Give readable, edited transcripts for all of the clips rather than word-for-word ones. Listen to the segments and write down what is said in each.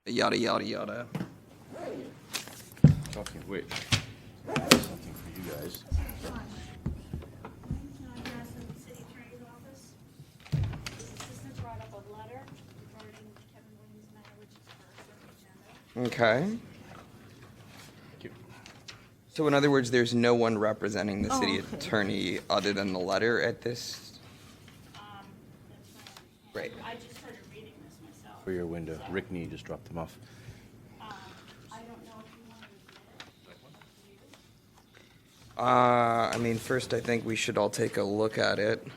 Yada, yada, yada. Talking of which, something for you guys. Can I address the city attorney's office? The assistant brought up a letter regarding Kevin Williams' matter, which is first on the agenda. Okay. Thank you. So in other words, there's no one representing the city okay. attorney other than the letter at this? That's my Right. understanding. I just started reading this myself. For your window, Rick Nee just dropped them off. I don't know if you want to admit it. I mean, first I think we should all take a look at it.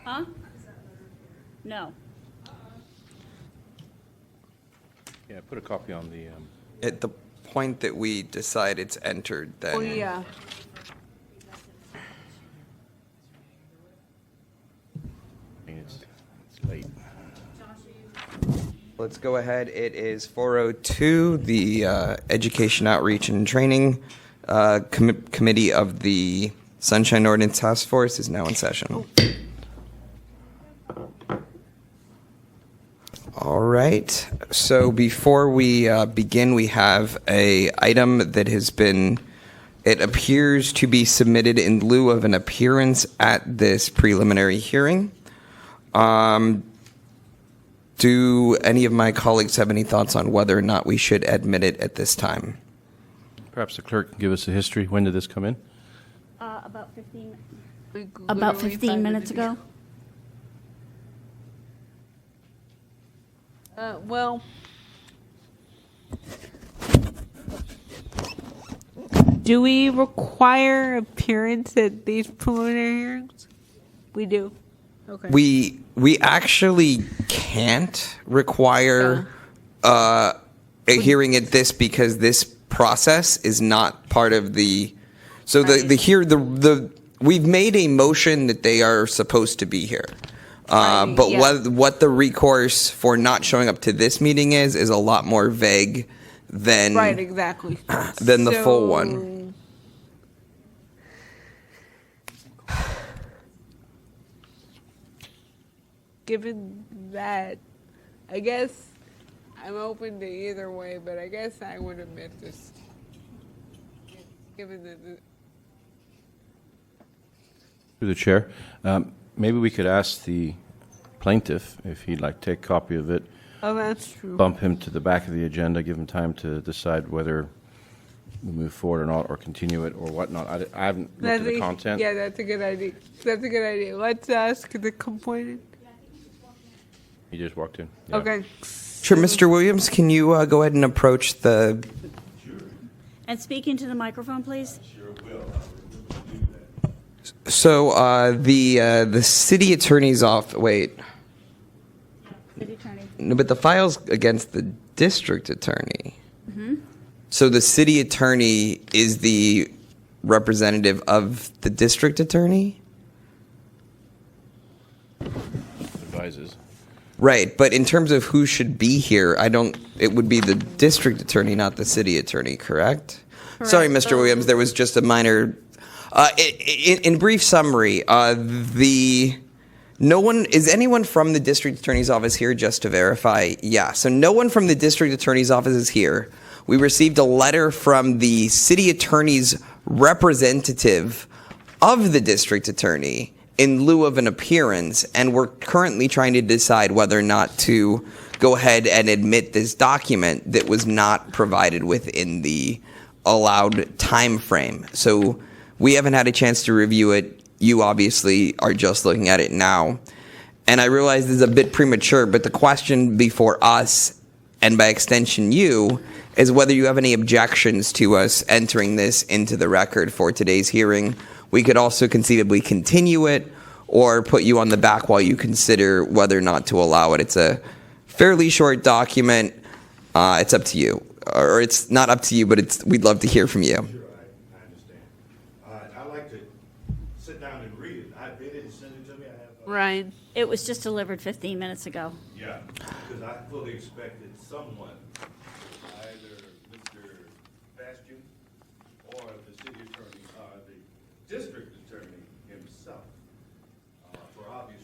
Huh? No. Yeah, put a copy on the, At the point that we decide it's entered, then. Oh, yeah. I mean, it's late. Let's go ahead. It is 4:02. The Education Outreach and Training Committee of the Sunshine Ordinance Task Force is now in session. All right. So before we begin, we have a item that has been, it appears to be submitted in lieu of an appearance at this preliminary hearing. Do any of my colleagues have any thoughts on whether or not we should admit it at this time? Perhaps the clerk can give us a history. When did this come in? About 15. Like, About literally 15 5 minutes ago. Well, do we require appearance at these preliminary hearings? We do. Okay. We actually can't require a hearing at this because this process is not part of the. So the we've made a motion that they are supposed to be here. But yeah. what the recourse for not showing up to this meeting is a lot more vague than Right, exactly. than the full one. Given that, I guess I'm open to either way, but I guess I would admit this. Given that, Through the chair, maybe we could ask the plaintiff if he'd like to take a copy of it, oh, that's true. bump him to the back of the agenda, give him time to decide whether we move forward or not, or continue it or whatnot. I haven't looked at the content. Yeah, that's a good idea. That's a good idea. Let's ask the complainant. He just walked in. Yeah. Okay. Sure, Mr. Williams, can you go ahead and approach the? And speak into the microphone, please. So the city attorney's off. Wait, City attorney. no, but the file's against the district attorney. So the city attorney is the representative of the district attorney, Advises. right? But in terms of who should be here, it would be the district attorney, not the city attorney, correct? Sorry, Mr. Williams, there was just a minor. In brief summary, is anyone from the district attorney's office here, just to verify? Yeah, so no one from the district attorney's office is here. We received a letter from the city attorney's representative of the district attorney in lieu of an appearance, and we're currently trying to decide whether or not to go ahead and admit this document that was not provided within the allowed time frame. So we haven't had a chance to review it. You obviously are just looking at it now. And I realize this is a bit premature, but the question before us, and by extension you, is whether you have any objections to us entering this into the record for today's hearing. We could also conceivably continue it or put you on the back while you consider whether or not to allow it. It's a fairly short document. It's up to you. Or it's not up to you, but we'd love to hear from you. Sure, I understand. I'd like to sit down and read it. They didn't send it to me. Ryan. It was just delivered 15 minutes ago. Yeah, because I fully expected someone, either Mr. Bastian or the city attorney, the district attorney himself, for obvious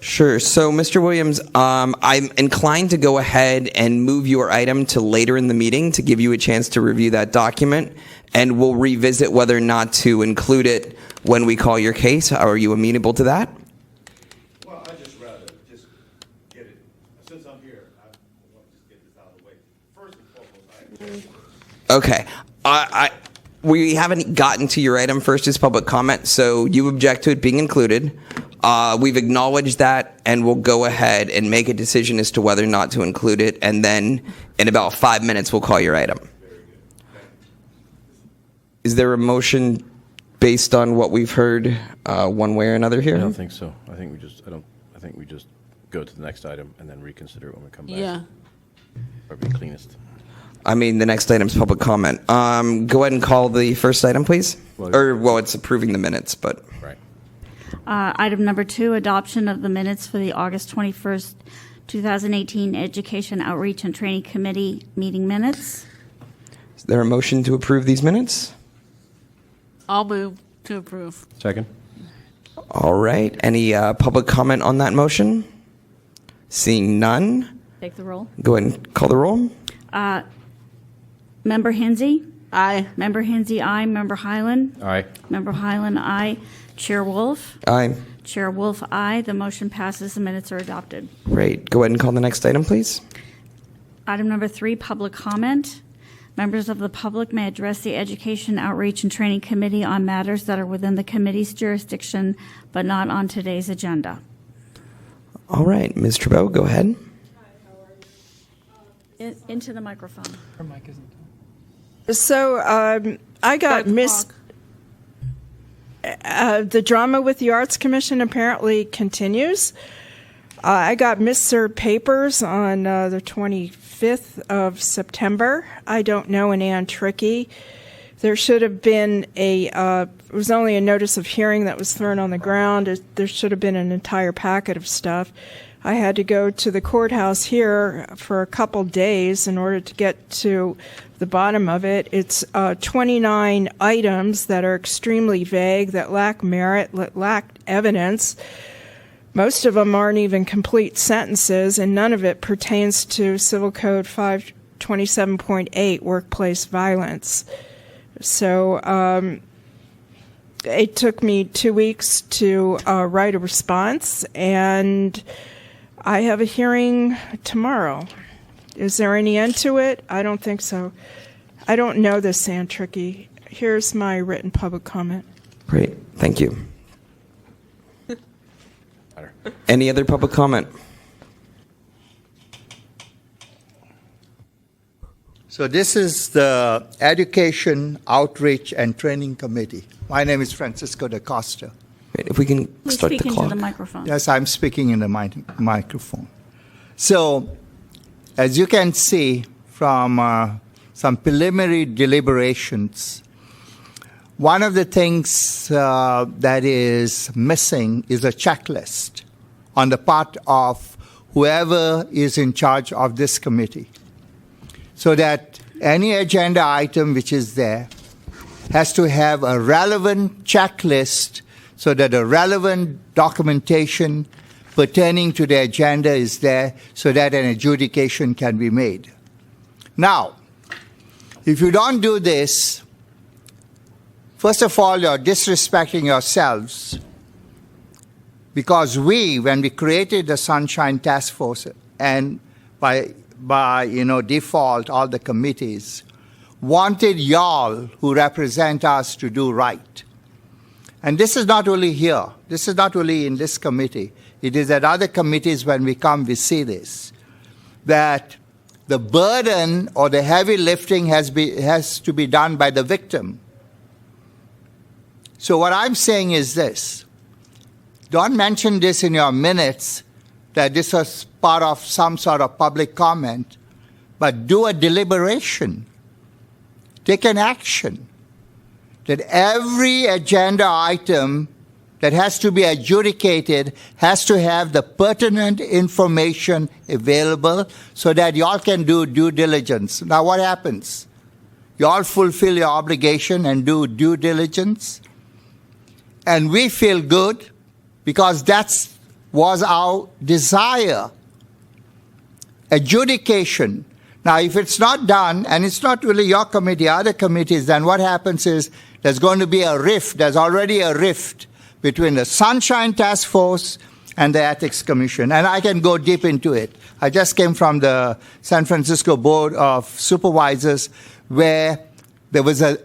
Sure. So, Mr. Williams, I'm inclined to go ahead and move your item to later in the meeting to give you a chance to review that document, and we'll revisit whether or not to include it when we call your case. Are you amenable to that? Well, I'd just rather just get it, since I'm here, I want to just get this out of the way. First and foremost, Okay. We haven't gotten to your item. First is public comment, so you object to it being included. We've acknowledged that, and we'll go ahead and make a decision as to whether or not to include it, and then in about 5 minutes, we'll call your item. Is there a motion based on what we've heard, one way or another here? I don't think so. I think we just go to the next item and then reconsider it when we come back. Yeah. Probably cleanest. I mean, the next item's public comment. Go ahead and call the first item, please. Well, it's approving the minutes, but. Right. Item number 2, adoption of the minutes for the August 21st, 2018 Education Outreach and Training Committee meeting minutes. Is there a motion to approve these minutes? I'll move to approve. Second? All right. Any public comment on that motion? Seeing none, Take the roll. go ahead and call the roll. Member Hinsey? Aye. Member Hinsey, aye. Member Highland? Aye. Member Highland, aye. Chair Wolf? Aye. Chair Wolf, aye. The motion passes. The minutes are adopted. Great. Go ahead and call the next item, please. Item number 3, public comment. Members of the public may address the Education, Outreach, and Training Committee on matters that are within the committee's jurisdiction, but not on today's agenda. All right. Ms. Trudeau, go ahead. Into the microphone. So I got the drama with the Arts Commission apparently continues. I got misserved papers on the 25th of September. I don't know an Ann Tricky. There should have been it was only a notice of hearing that was thrown on the ground. There should have been an entire packet of stuff. I had to go to the courthouse here for a couple days in order to get to the bottom of it. It's 29 items that are extremely vague, that lack merit, that lack evidence. Most of them aren't even complete sentences, and none of it pertains to Civil Code 527.8, workplace violence. So it took me 2 weeks to write a response, and I have a hearing tomorrow. Is there any end to it? I don't think so. I don't know this, Ann Tricky. Here's my written public comment. Great. Thank you. Any other public comment? So this is the Education, Outreach, and Training Committee. My name is Francisco da Costa. Great. If we can Please start speak the into clock. the microphone. Yes, I'm speaking in the microphone. So, as you can see from some preliminary deliberations, one of the things that is missing is a checklist on the part of whoever is in charge of this committee, so that any agenda item which is there has to have a relevant checklist so that the relevant documentation pertaining to the agenda is there so that an adjudication can be made. Now, if you don't do this, first of all, you're disrespecting yourselves, because when we created the Sunshine Task Force, and by default, all the committees wanted y'all who represent us to do right. And this is not only here. This is not only in this committee. It is at other committees when we come, we see this, that the burden or the heavy lifting has to be done by the victim. So what I'm saying is this. Don't mention this in your minutes, that this was part of some sort of public comment, but do a deliberation. Take an action. That every agenda item that has to be adjudicated has to have the pertinent information available so that y'all can do due diligence. Now what happens? Y'all fulfill your obligation and do due diligence, and we feel good because that's was our desire. Adjudication. Now, if it's not done, and it's not really your committee, other committees, then what happens is there's going to be a rift. There's already a rift between the Sunshine Task Force and the Ethics Commission. And I can go deep into it. I just came from the San Francisco Board of Supervisors, where there was a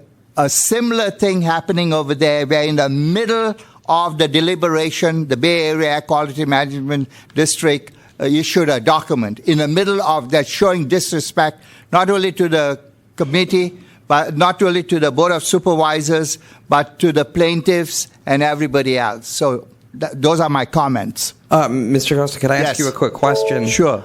similar thing happening over there, where in the middle of the deliberation, the Bay Area Air Quality Management District issued a document in the middle of that, showing disrespect not only to the committee, but not only to the Board of Supervisors, but to the plaintiffs and everybody else. So those are my comments. Mr. Costa, could I ask Yes. you a quick question? Sure.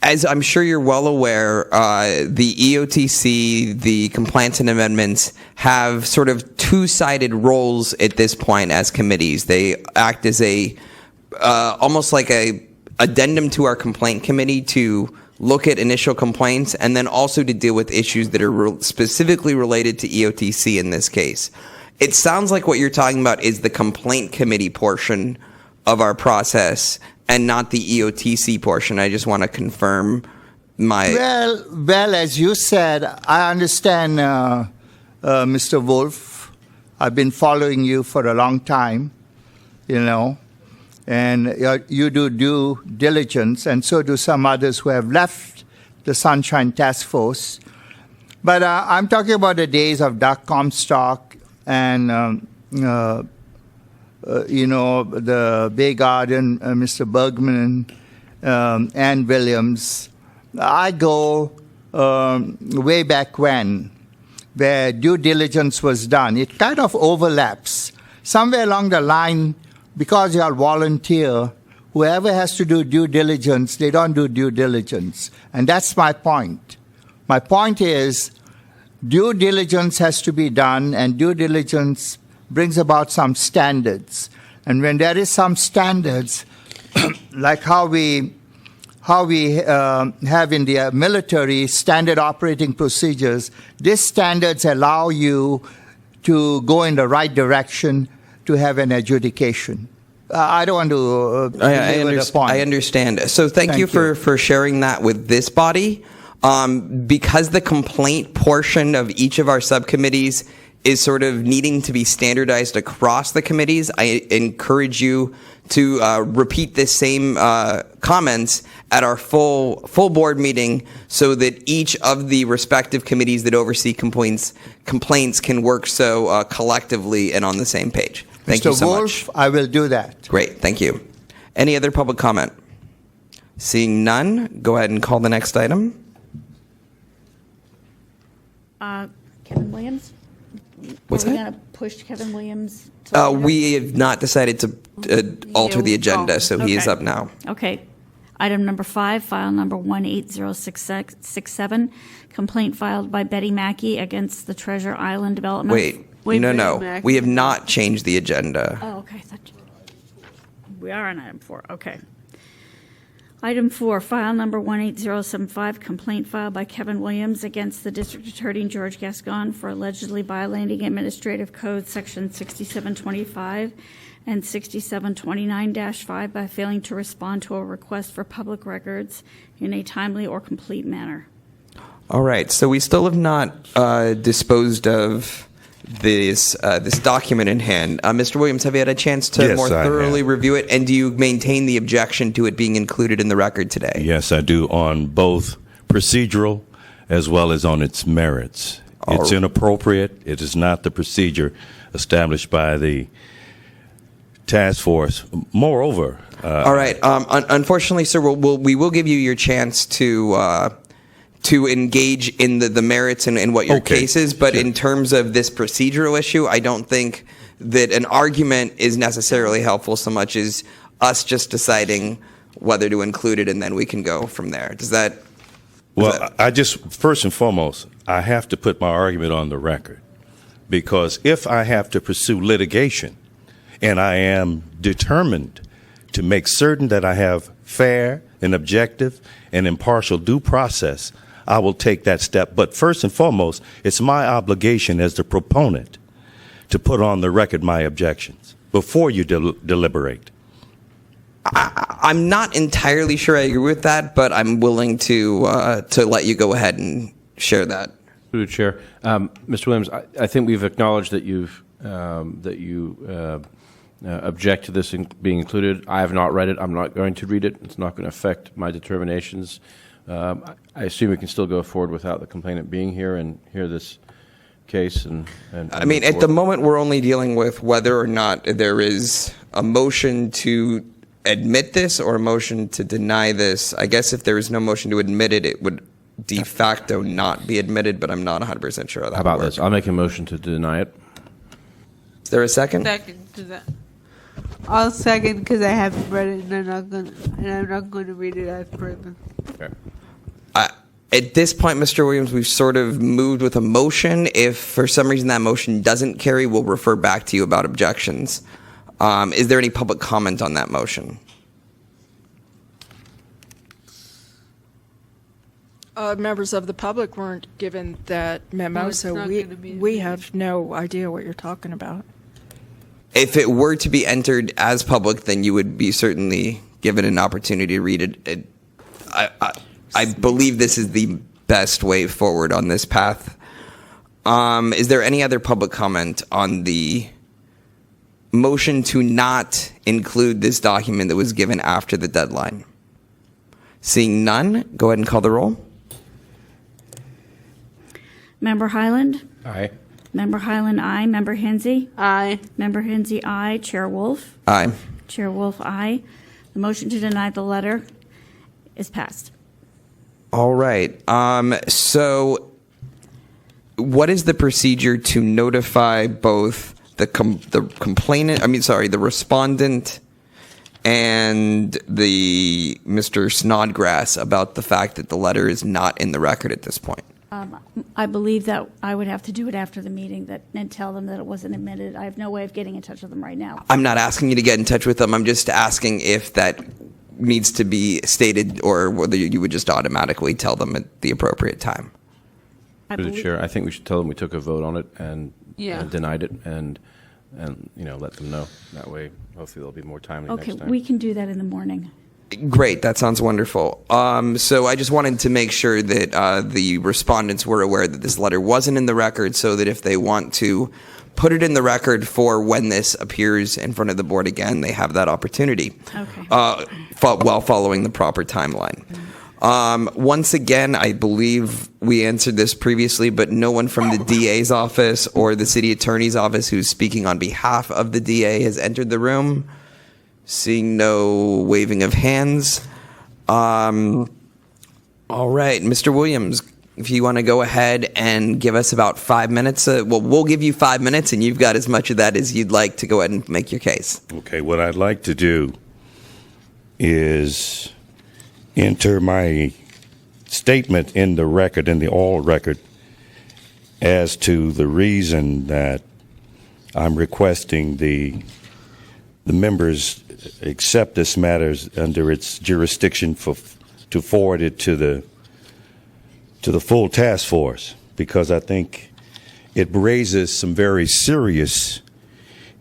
As I'm sure you're well aware, the EOTC, the compliance and amendments, have sort of two-sided roles at this point as committees. They act as a almost like a addendum to our complaint committee to look at initial complaints and then also to deal with issues that are specifically related to EOTC in this case. It sounds like what you're talking about is the complaint committee portion of our process and not the EOTC portion. I just want to confirm my... Well, as you said, I understand, Mr. Wolf. I've been following you for a long time, and you do due diligence, and so do some others who have left the Sunshine Task Force. But I'm talking about the days of Doug Comstock and, the Bay Garden, Mr. Bergman, Ann Williams. I go way back when, where due diligence was done. It kind of overlaps. Somewhere along the line, because you are volunteer, whoever has to do due diligence, they don't do due diligence. And that's my point. My point is, due diligence has to be done, and due diligence brings about some standards. And when there is some standards, like how we have in the military standard operating procedures, these standards allow you to go in the right direction to have an adjudication. I don't want to belabor the point. I understand. So thank you for sharing that with this body. Because the complaint portion of each of our subcommittees is sort of needing to be standardized across the committees, I encourage you to repeat this same comments at our full board meeting so that each of the respective committees that oversee complaints can work so collectively and on the same page. Thank you so Wolf, much. I will do that. Great, thank you. Any other public comment? Seeing none, go ahead and call the next item. Kevin Williams? What's Are we that? going to push Kevin Williams? To We have not decided to alter the agenda, so he is okay. up now. Okay. Item number 5, file number 180667, complaint filed by Betty Mackey against the Treasure Island Development. Wait, Wait, no. Mac. We have not changed the agenda. Oh, okay. We are on item 4. Okay. Item 4, file number 18075, complaint filed by Kevin Williams against the District Attorney George Gascon for allegedly violating Administrative Code Section 6725 and 6729-5 by failing to respond to a request for public records in a timely or complete manner. All right, so we still have not disposed of this document in hand. Mr. Williams, have you had a chance to Yes, more I thoroughly have. review it? And do you maintain the objection to it being included in the record today? Yes, I do, on both procedural as well as on its merits. It's inappropriate. It is not the procedure established by the task force. Moreover, all right. Unfortunately, sir, we will give you your chance to engage in the merits and what your Okay, case is. But sure. in terms of this procedural issue, I don't think that an argument is necessarily helpful so much as us just deciding whether to include it, and then we can go from there. Does that? well, I just, first and foremost, I have to put my argument on the record, because if I have to pursue litigation and I am determined to make certain that I have fair and objective and impartial due process, I will take that step. But first and foremost, it's my obligation as the proponent to put on the record my objections before you deliberate. I'm not entirely sure I agree with that, but I'm willing to let you go ahead and share that. Through the chair, Mr. Williams, I think we've acknowledged that you object to this being included. I have not read it. I'm not going to read it. It's not going to affect my determinations. I assume we can still go forward without the complainant being here and hear this case. And I mean, at the moment, we're only dealing with whether or not there is a motion to admit this or a motion to deny this. I guess if there is no motion to admit it, it would de facto not be admitted, but I'm not 100% sure how that how about would this? work. I'll make a motion to deny it. Is there a second? I'll second because I haven't read it and I'm not going to read it as further. Okay. At this point, Mr. Williams, we've sort of moved with a motion. If for some reason that motion doesn't carry, we'll refer back to you about objections. Is there any public comment on that motion? Members of the public weren't given that memo, No, it's so not we gonna be we admitted. have no idea what you're talking about. If it were to be entered as public, then you would be certainly given an opportunity to read it. I believe this is the best way forward on this path. Is there any other public comment on the motion to not include this document that was given after the deadline? Seeing none, go ahead and call the roll. Member Highland? Aye. Member Highland, aye. Member Hensy? Aye. Member Hensy, aye. Chair Wolf? Aye. Chair Wolf, aye. The motion to deny the letter is passed. All right. So what is the procedure to notify both the respondent and the Mr. Snodgrass about the fact that the letter is not in the record at this point? I believe that I would have to do it after the meeting and tell them that it wasn't admitted. I have no way of getting in touch with them right now. I'm not asking you to get in touch with them. I'm just asking if that needs to be stated or whether you would just automatically tell them at the appropriate time. Through the chair, I think we should tell them we took a vote on it and denied it and let them know. That way, hopefully there'll be more timely Okay, next time. we can do that in the morning. Great, that sounds wonderful. So I just wanted to make sure that the respondents were aware that this letter wasn't in the record so that if they want to put it in the record for when this appears in front of the board again, they have that opportunity. Okay. While following the proper timeline. Once again, I believe we answered this previously, but no one from the DA's office or the city attorney's office who's speaking on behalf of the DA has entered the room. Seeing no waving of hands. All right, Mr. Williams, if you want to go ahead and give us about 5 minutes. We'll give you 5 minutes, and you've got as much of that as you'd like to go ahead and make your case. Okay, what I'd like to do is enter my statement in the record, in the oral record, as to the reason that I'm requesting the members accept this matter under its jurisdiction to forward it to the full task force, because I think it raises some very serious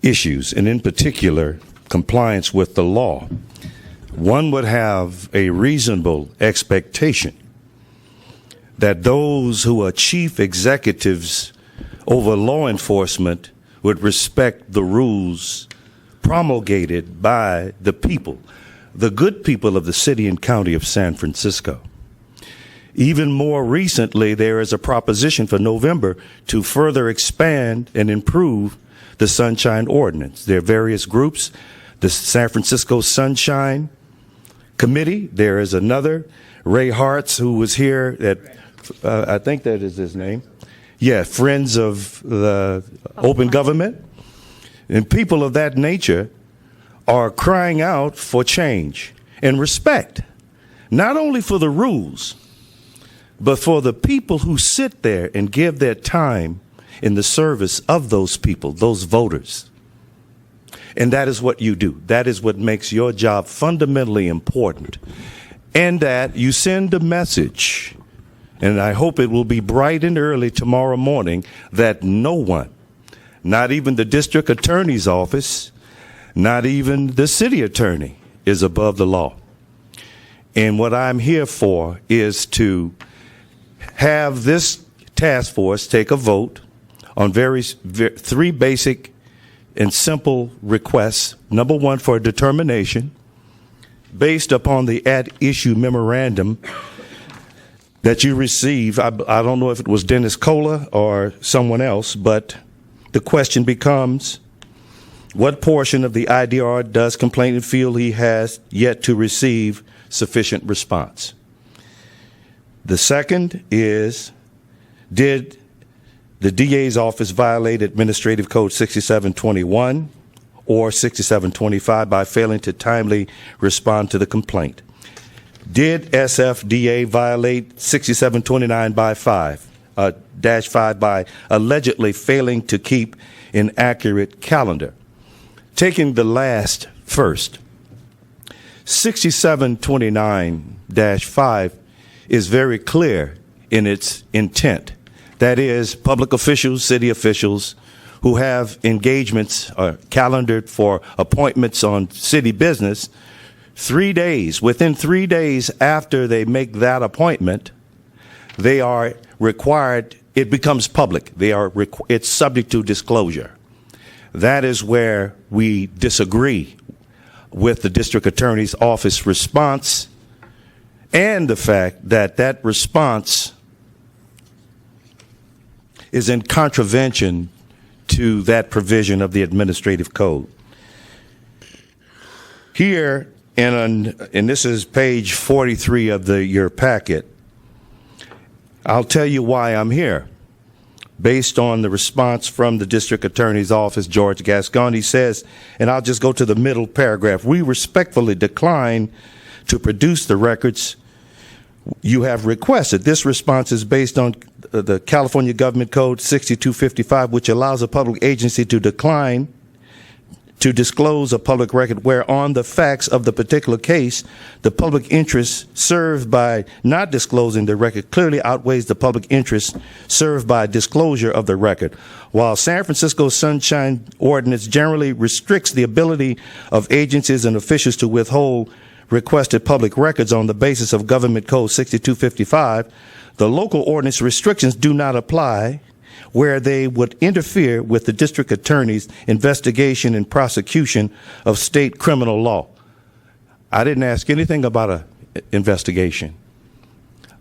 issues, and in particular, compliance with the law. One would have a reasonable expectation that those who are chief executives over law enforcement would respect the rules promulgated by the people, the good people of the city and county of San Francisco. Even more recently, there is a proposition for November to further expand and improve the Sunshine Ordinance. There are various groups, the San Francisco Sunshine Committee. There is another, Ray Hartz, who was here at, I think that is his name. Yeah, Friends of the Open Government. And people of that nature are crying out for change and respect, not only for the rules, but for the people who sit there and give their time in the service of those people, those voters. And that is what you do. That is what makes your job fundamentally important. And that you send a message, and I hope it will be bright and early tomorrow morning, that no one, not even the district attorney's office, not even the city attorney, is above the law. And what I'm here for is to have this task force take a vote on three basic and simple requests. Number one, for a determination based upon the at-issue memorandum that you receive. I don't know if it was Dennis Cola or someone else, but the question becomes, what portion of the IDR does complainant feel he has yet to receive sufficient response? The second is, did the DA's office violate Administrative Code 6721 or 6725 by failing to timely respond to the complaint? Did SFDA violate 6729 by 5 by allegedly failing to keep an accurate calendar? Taking the last first, 6729-5 is very clear in its intent. That is, public officials, city officials who have engagements calendared for appointments on city business, within 3 days after they make that appointment, they are required, it becomes public. It's subject to disclosure. That is where we disagree with the district attorney's office response, and the fact that that response is in contravention to that provision of the administrative code. Here, and this is page 43 of your packet, I'll tell you why I'm here. Based on the response from the district attorney's office, George Gascon, he says, and I'll just go to the middle paragraph, we respectfully decline to produce the records you have requested. This response is based on the California Government Code 6255, which allows a public agency to decline to disclose a public record where on the facts of the particular case, the public interest served by not disclosing the record clearly outweighs the public interest served by disclosure of the record. While San Francisco Sunshine Ordinance generally restricts the ability of agencies and officials to withhold requested public records on the basis of Government Code 6255, the local ordinance restrictions do not apply where they would interfere with the district attorney's investigation and prosecution of state criminal law. I didn't ask anything about an investigation.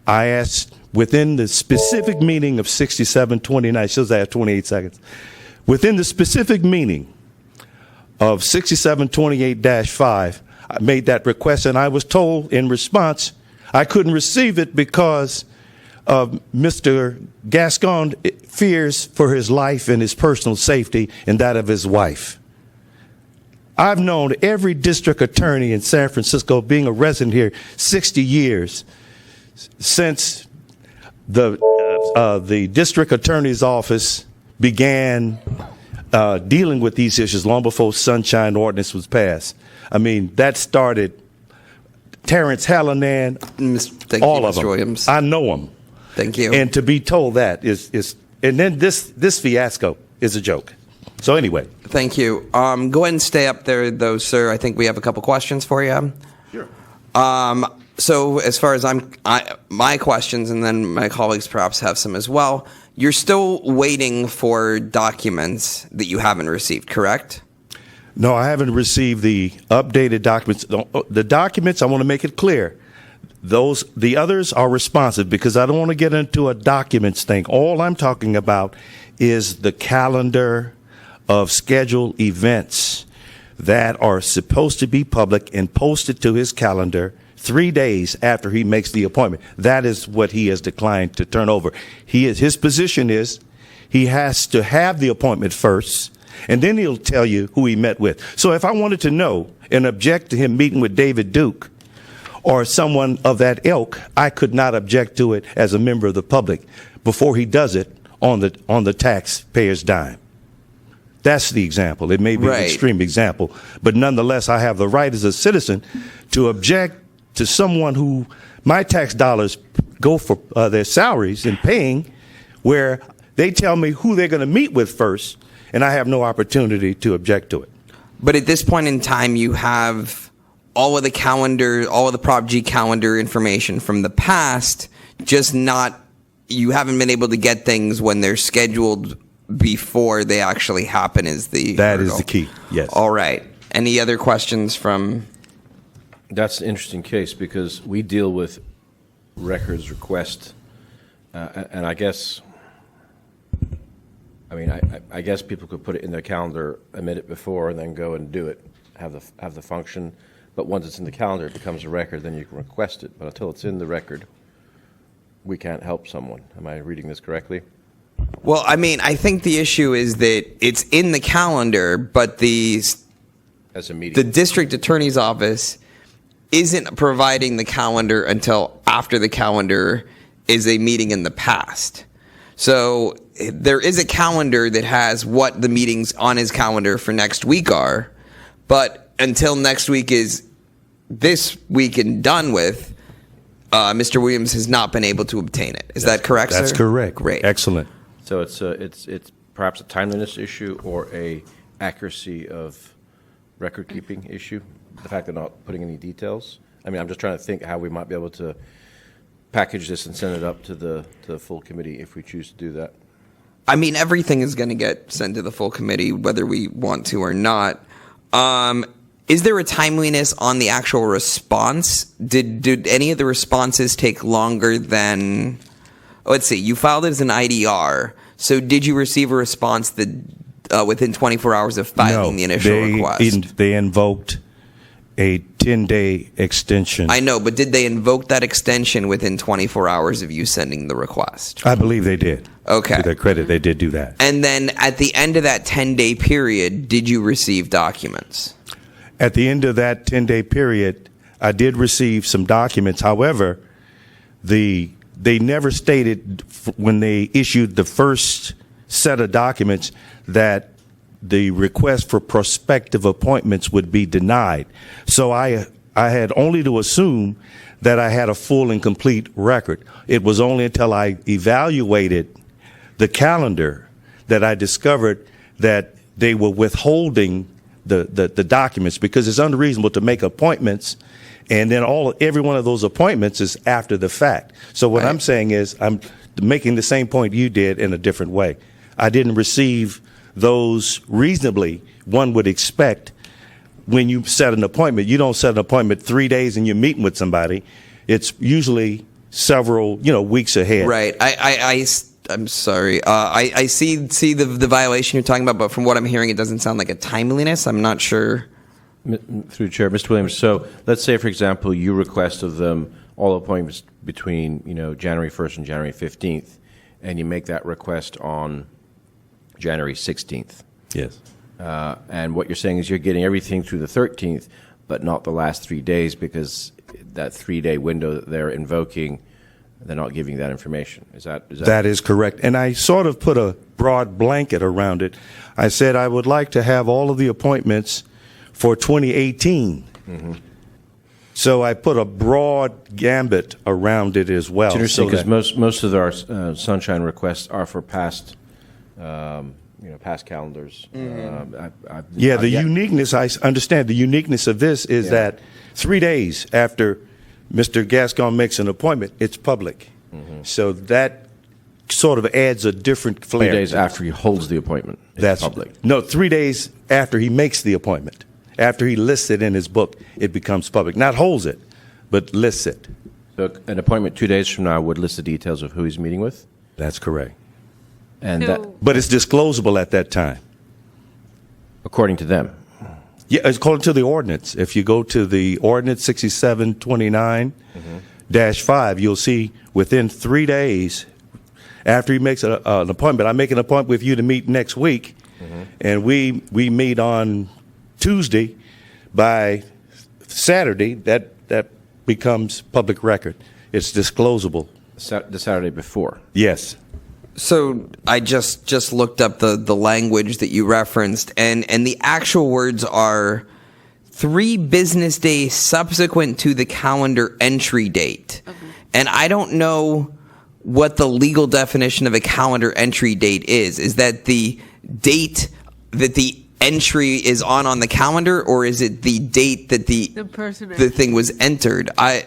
I asked within the specific meaning of 6729, shows I have 28 seconds. Within the specific meaning of 6728-5, I made that request, and I was told in response I couldn't receive it because Mr. Gascon fears for his life and his personal safety and that of his wife. I've known every district attorney in San Francisco, being a resident here 60 years, since the district attorney's office began dealing with these issues long before Sunshine Ordinance was passed. I mean, that started Terrence Hallinan, all of them. Williams. I know them. Thank you. And to be told that is and then this fiasco is a joke. So anyway. Thank you. Go ahead and stay up there, though, sir. I think we have a couple questions for you. Sure. So as far as my questions, and then my colleagues perhaps have some as well, you're still waiting for documents that you haven't received, correct? No, I haven't received the updated documents. The documents, I want to make it clear, the others are responsive because I don't want to get into a documents thing. All I'm talking about is the calendar of scheduled events that are supposed to be public and posted to his calendar 3 days after he makes the appointment. That is what he has declined to turn over. His position is he has to have the appointment first, and then he'll tell you who he met with. So if I wanted to know and object to him meeting with David Duke or someone of that ilk, I could not object to it as a member of the public before he does it on the taxpayer's dime. That's the example. It may be an extreme example, but nonetheless, I have the right as a citizen to object to someone who my tax dollars go for their salaries and paying, where they tell me who they're going to meet with first, and I have no opportunity to object to it. But at this point in time, you have all of the calendar, all of the Prop G calendar information from the past, just not, you haven't been able to get things when they're scheduled before they actually happen is the That hurdle. is the key, yes. All right. Any other questions from? That's an interesting case because we deal with records request, and I guess, I guess people could put it in their calendar a minute before and then go and do it, have the function. But once it's in the calendar, it becomes a record. Then you can request it. But until it's in the record, we can't help someone. Am I reading this correctly? Well, I mean, I think the issue is that it's in the calendar, but As a meeting. the district attorney's office isn't providing the calendar until after the calendar is a meeting in the past. So there is a calendar that has what the meetings on his calendar for next week are, but until next week is this week and done with, Mr. Williams has not been able to obtain it. Is that correct, That's sir? correct. Great. Excellent. So it's perhaps a timeliness issue or a accuracy of record keeping issue. The fact they're not putting any details. I mean, I'm just trying to think how we might be able to package this and send it up to the full committee if we choose to do that. I mean, everything is going to get sent to the full committee, whether we want to or not. Is there a timeliness on the actual response? Did any of the responses take longer than? Let's see. You filed it as an IDR. So did you receive a response that within 24 hours of filing the initial request? They invoked a 10-day extension. I know, but did they invoke that extension within 24 hours of you sending the request? I believe they did. Okay. To their credit, they did do that. And then at the end of that 10-day period, did you receive documents? At the end of that 10-day period, I did receive some documents. However, they never stated when they issued the first set of documents that the request for prospective appointments would be denied. So I had only to assume that I had a full and complete record. It was only until I evaluated the calendar that I discovered that they were withholding the documents, because it's unreasonable to make appointments and then every one of those appointments is after the fact. So what I'm saying is I'm making the same point you did in a different way. I didn't receive those reasonably. One would expect when you set an appointment, you don't set an appointment 3 days and you're meeting with somebody. It's usually several, weeks ahead. Right. I'm sorry. I see the violation you're talking about, but from what I'm hearing, it doesn't sound like a timeliness. I'm not sure. Through Chair, Mr. Williams. So let's say, for example, you request of them all appointments between January 1st and January 15th, and you make that request on January 16th. Yes. And what you're saying is you're getting everything through the 13th, but not the last 3 days, because that 3-day window that they're invoking, they're not giving that information. Is that? That is correct. And I sort of put a broad blanket around it. I said I would like to have all of the appointments for 2018. Mm-hmm. So I put a broad gambit around it as well. It's interesting because most of our sunshine requests are for past past calendars. Mm-hmm. Uniqueness, I understand the uniqueness of this is that 3 days after Mr. Gascon makes an appointment, it's public. Mm-hmm. So that sort of adds a different flair. 3 days after he holds the appointment, it's public. No, 3 days after he makes the appointment. After he lists it in his book, it becomes public. Not holds it, but lists it. So an appointment 2 days from now would list the details of who he's meeting with? That's correct. And but it's disclosable at that time. According to them? Yeah, it's according to the ordinance. If you go to the ordinance 6729-5, you'll see within 3 days after he makes an appointment. I make an appointment with you to meet next week, and we meet on Tuesday. By Saturday, that becomes public record. It's disclosable. The Saturday before? Yes. So I just looked up the language that you referenced, and the actual words are 3 business days subsequent to the calendar entry date. Okay. And I don't know what the legal definition of a calendar entry date is. Is that the date that the entry is on the calendar, or is it the date that the person thing was entered? I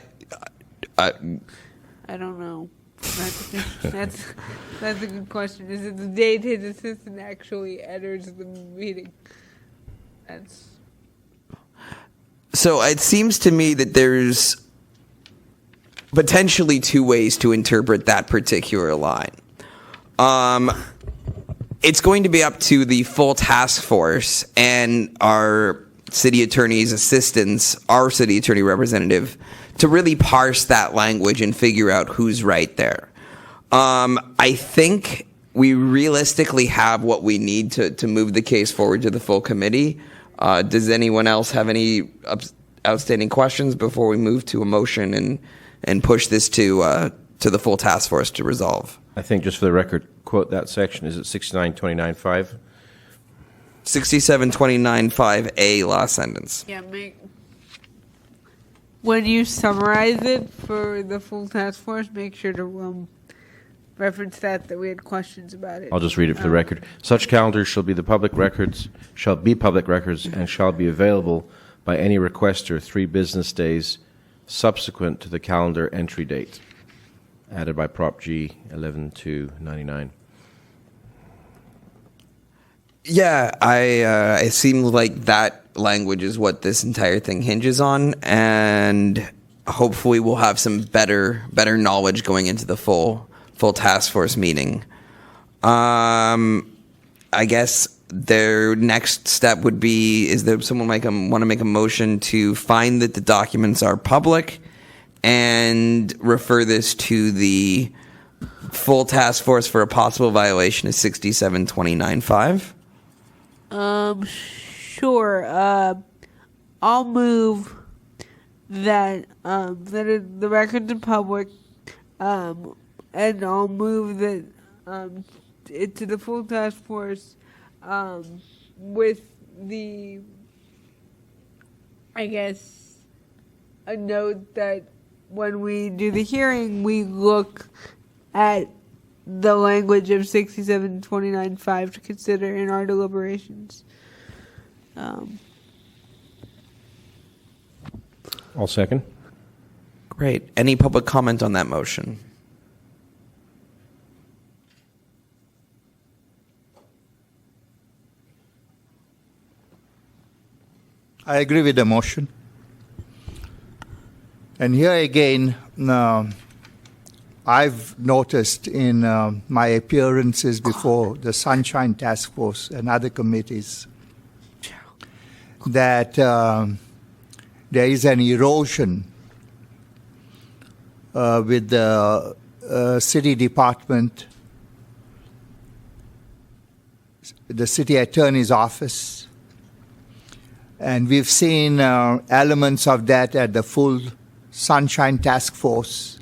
don't know. That's a good question. Is it the date his assistant actually enters the meeting? So it seems to me that there's potentially two ways to interpret that particular line. It's going to be up to the full task force and our city attorney's assistants, our city attorney representative, to really parse that language and figure out who's right there. I think we realistically have what we need to move the case forward to the full committee. Does anyone else have any outstanding questions before we move to a motion and push this to the full task force to resolve? I think just for the record, quote that section. Is it 6929.5? 6729.5A, last sentence. Yeah, when you summarize it for the full task force, make sure to reference that we had questions about it. I'll just read it for the record. Such calendars shall be public records, and shall be available by any requester 3 business days subsequent to the calendar entry date. Added by Prop G 11-299. Yeah, it seems like that language is what this entire thing hinges on, and hopefully we'll have some better knowledge going into the full task force meeting. I guess their next step would be, is there someone want to make a motion to find that the documents are public and refer this to the full task force for a possible violation of 6729.5? Sure. I'll move that the records are public, and I'll move that it to the full task force with the, I guess, a note that when we do the hearing, we look at the language of 6729.5 to consider in our deliberations. I'll second. Great. Any public comment on that motion? I agree with the motion. And here again, I've noticed in my appearances before the Sunshine Task Force and other committees that there is an erosion with the city department, the city attorney's office, and we've seen elements of that at the full Sunshine Task Force.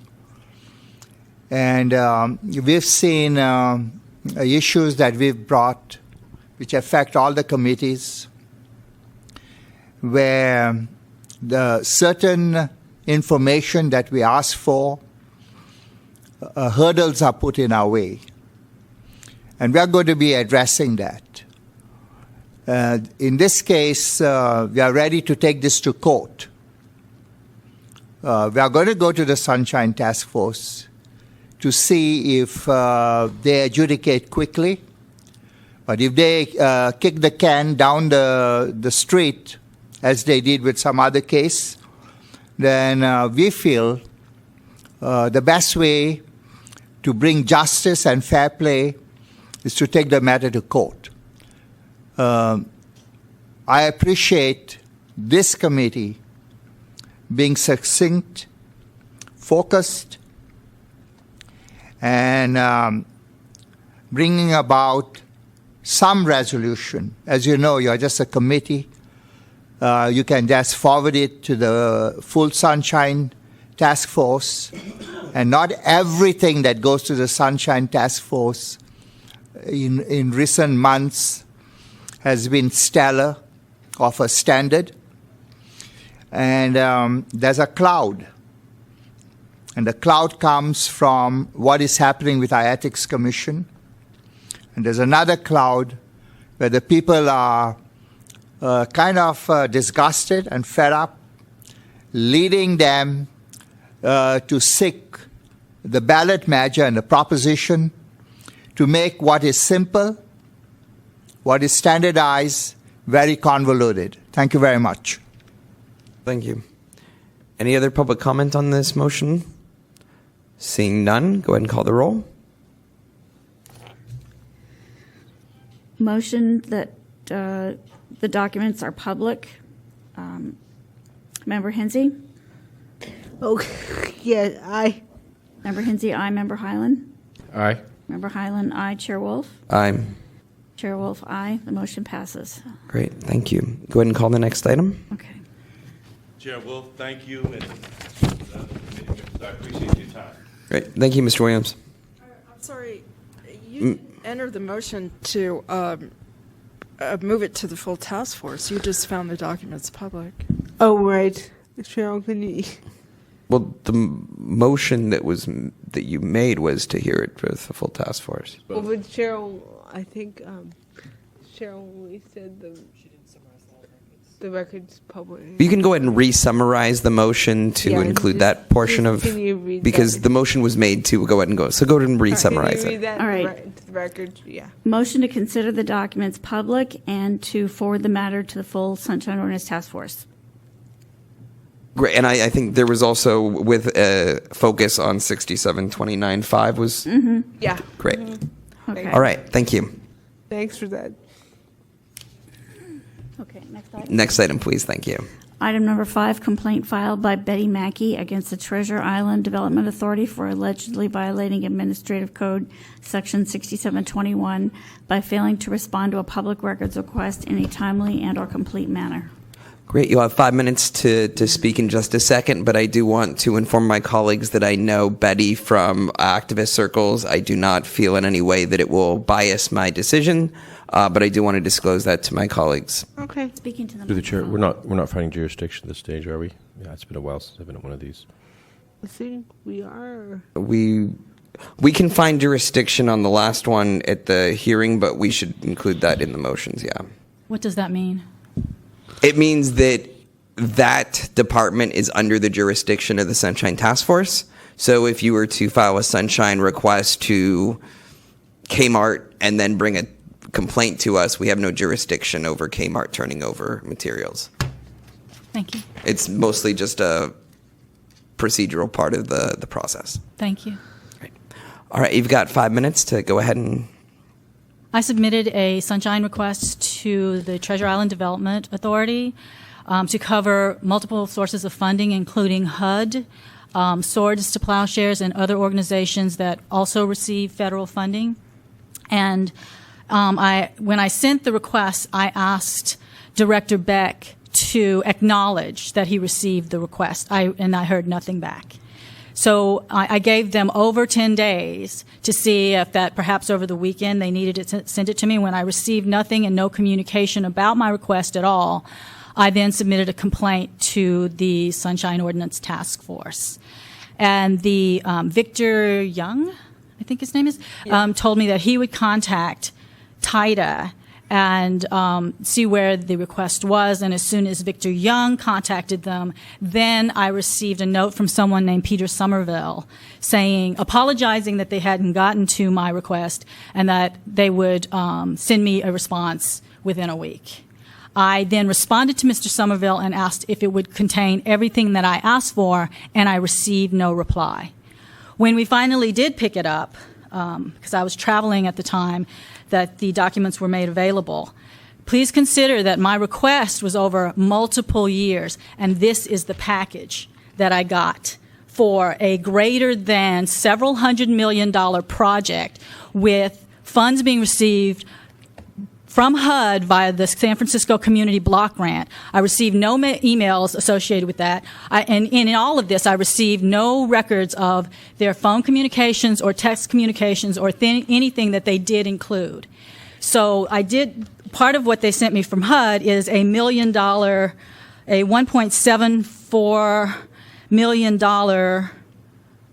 And we've seen issues that we've brought which affect all the committees, where the certain information that we ask for, hurdles are put in our way. And we are going to be addressing that. In this case, we are ready to take this to court. We are going to go to the Sunshine Task Force to see if they adjudicate quickly. But if they kick the can down the street, as they did with some other case, then we feel the best way to bring justice and fair play is to take the matter to court. I appreciate this committee being succinct, focused, and bringing about some resolution. As you know, you're just a committee. You can just forward it to the full Sunshine Task Force, and not everything that goes to the Sunshine Task Force in recent months has been stellar of a standard. And there's a cloud. And the cloud comes from what is happening with our Ethics Commission. And there's another cloud where the people are kind of disgusted and fed up, leading them to seek the ballot measure and the proposition to make what is simple, what is standardized, very convoluted. Thank you very much. Thank you. Any other public comment on this motion? Seeing none, go ahead and call the roll. Motion that the documents are public. Member Hensy? Okay, yeah, aye. Member Hensy, aye. Member Highland? Aye. Member Highland, aye. Chair Wolf? Aye. Chair Wolf, aye. The motion passes. Great, thank you. Go ahead and call the next item. Okay. Chair Wolf, thank you, and I appreciate your time. Great, thank you, Mr. Williams. I'm sorry, you entered the motion to move it to the full task force. You just found the documents public. Oh, right. Cheryl, can you? Well, the motion that you made was to hear it with the full task force. Well, but Cheryl, I think Cheryl, we said the records public. You can go ahead and re-summarize the motion to Yeah, include just- that portion just of, can you read because that? the motion was made to go ahead and go. So go ahead and re-summarize Can you it. read that All right. to the record? Yeah. Motion to consider the documents public and to forward the matter to the full Sunshine Ordinance Task Force. Great, and I think there was also with a focus on 6729.5 was Yeah. great. Okay. All right, thank you. Thanks for that. Okay, next item. Next item, please. Thank you. Item number 5, complaint filed by Betty Mackey against the Treasure Island Development Authority for allegedly violating Administrative Code Section 6721 by failing to respond to a public records request in a timely and/or complete manner. Great. You'll have 5 minutes to speak in just a second, but I do want to inform my colleagues that I know Betty from activist circles. I do not feel in any way that it will bias my decision, but I do want to disclose that to my colleagues. Okay. Speaking to the Through the chair, microphone. we're not finding jurisdiction at this stage, are we? Yeah, it's been a while since I've been at one of these. I think we are. We can find jurisdiction on the last one at the hearing, but we should include that in the motions, yeah. What does that mean? It means that that department is under the jurisdiction of the Sunshine Task Force. So if you were to file a Sunshine request to Kmart and then bring a complaint to us, we have no jurisdiction over Kmart turning over materials. Thank you. It's mostly just a procedural part of the process. Thank you. All right, you've got 5 minutes to go ahead and... I submitted a sunshine request to the Treasure Island Development Authority to cover multiple sources of funding, including HUD, Swords to Plowshares, and other organizations that also receive federal funding. And when I sent the request, I asked Director Beck to acknowledge that he received the request, and I heard nothing back. So I gave them over 10 days to see if that perhaps over the weekend they needed to send it to me. When I received nothing and no communication about my request at all, I then submitted a complaint to the Sunshine Ordinance Task Force. And the Victor Young, I think his name is, told me that he would contact TIDA and see where the request was. And as soon as Victor Young contacted them, then I received a note from someone named Peter Somerville apologizing that they hadn't gotten to my request and that they would send me a response within a week. I then responded to Mr. Somerville and asked if it would contain everything that I asked for, and I received no reply. When we finally did pick it up, because I was traveling at the time that the documents were made available, please consider that my request was over multiple years, and this is the package that I got for a greater than several $100 million project with funds being received from HUD via the San Francisco Community Block Grant. I received no emails associated with that. And in all of this, I received no records of their phone communications or text communications or anything that they did include. So part of what they sent me from HUD is a $1.74 million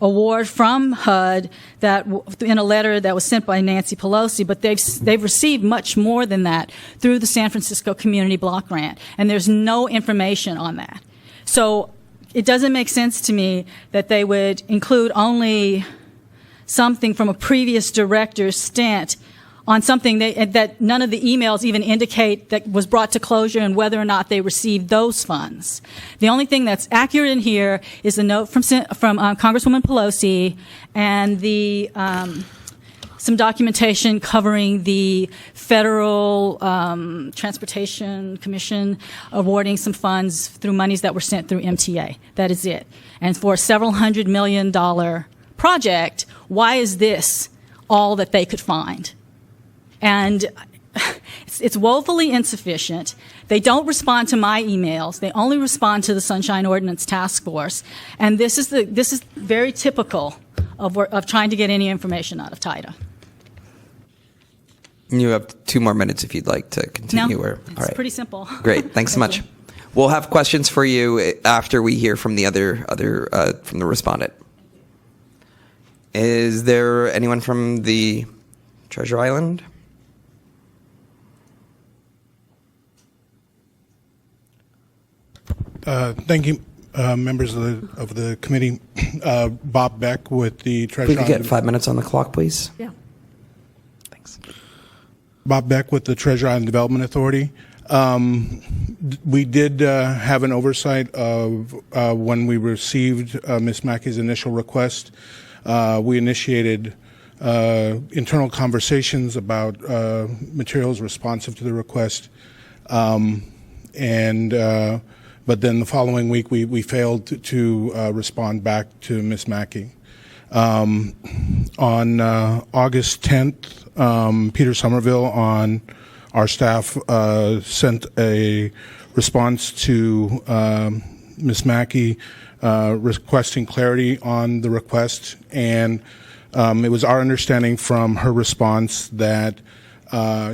award from HUD that in a letter that was sent by Nancy Pelosi, but they've received much more than that through the San Francisco Community Block Grant, and there's no information on that. So it doesn't make sense to me that they would include only something from a previous director's stint on something that none of the emails even indicate that was brought to closure and whether or not they received those funds. The only thing that's accurate in here is the note from Congresswoman Pelosi and the some documentation covering the Federal Transportation Commission awarding some funds through monies that were sent through MTA. That is it. And for a several $100 million project, why is this all that they could find? And it's woefully insufficient. They don't respond to my emails. They only respond to the Sunshine Ordinance Task Force. And this is very typical of trying to get any information out of TIDA. You have 2 more minutes if you'd like to continue. No, All it's right. pretty simple. Great. Thanks so much. you. We'll have questions for you after we hear from the other from the respondent. Is there anyone from the Treasure Island? Thank you, members of the committee. Bob Beck with the Treasure We could get Island. 5 minutes on the clock, please. Yeah. Thanks. Bob Beck with the Treasure Island Development Authority. We did have an oversight of when we received Ms. Mackey's initial request. We initiated internal conversations about materials responsive to the request, but then the following week we failed to respond back to Ms. Mackey. On August 10th, Peter Somerville on our staff sent a response to Ms. Mackey requesting clarity on the request, and it was our understanding from her response that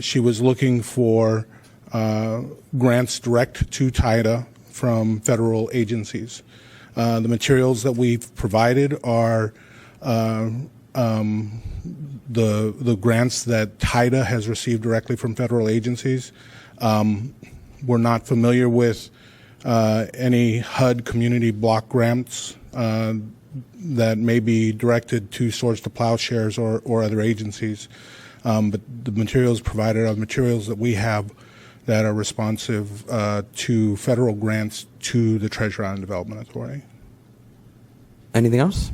she was looking for grants direct to TIDA from federal agencies. The materials that we've provided are the grants that TIDA has received directly from federal agencies. We're not familiar with any HUD community block grants that may be directed to Swords to Plowshares or other agencies. But the materials provided are materials that we have that are responsive to federal grants to the Treasure Island Development Authority. Anything else?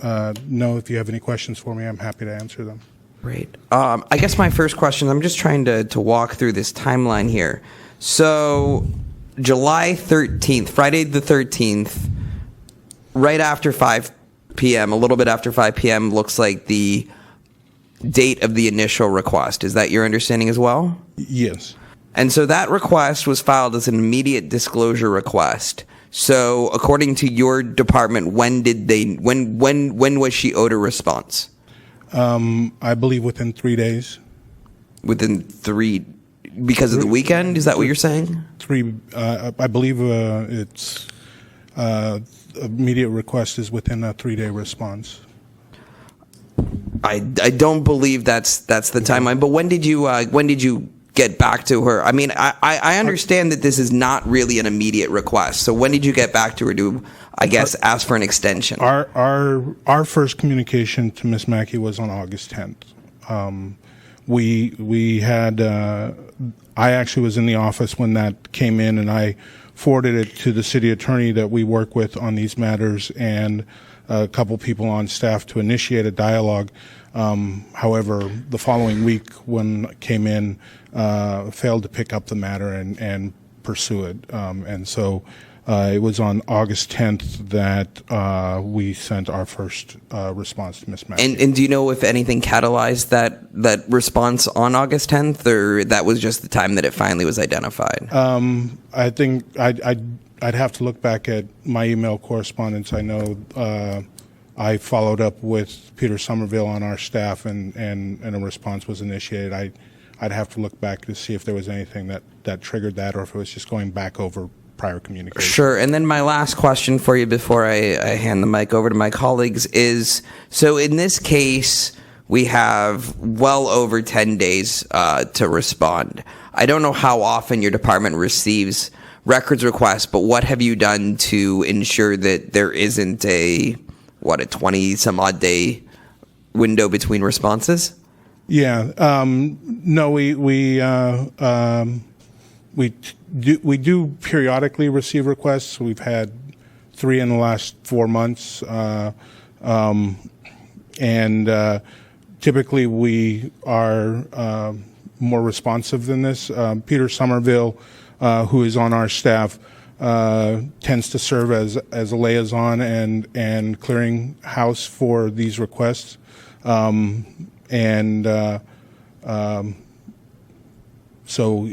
No, if you have any questions for me, I'm happy to answer them. Great. I guess my first question, I'm just trying to walk through this timeline here. So July 13th, Friday the 13th, right after 5 p.m., a little bit after 5 p.m. looks like the date of the initial request. Is that your understanding as well? Yes. And so that request was filed as an immediate disclosure request. So according to your department, when was she owed a response? I believe within 3 days. Within 3, because of the weekend? Is that what you're saying? 3, I believe it's immediate request is within a 3-day response. I don't believe that's the timeline. But when did you get back to her? I mean, I understand that this is not really an immediate request. So when did you get back to her to, I guess, ask for an extension? Our first communication to Ms. Mackey was on August 10th. We had I actually was in the office when that came in, and I forwarded it to the city attorney that we work with on these matters and a couple people on staff to initiate a dialogue. However, the following week when it came in, failed to pick up the matter and pursue it. And so it was on August 10th that we sent our first response to Ms. Mackey. And do you know if anything catalyzed that response on August 10th, or that was just the time that it finally was identified? I think I'd have to look back at my email correspondence. I know I followed up with Peter Somerville on our staff, and a response was initiated. I'd have to look back to see if there was anything that triggered that, or if it was just going back over prior communication. Sure. And then my last question for you before I hand the mic over to my colleagues is, so in this case, we have well over 10 days to respond. I don't know how often your department receives records requests, but what have you done to ensure that there isn't a 20-some-odd day window between responses? Yeah. No, we do periodically receive requests. We've had 3 in the last 4 months, and typically we are more responsive than this. Peter Somerville, who is on our staff, tends to serve as a liaison and clearing house for these requests, so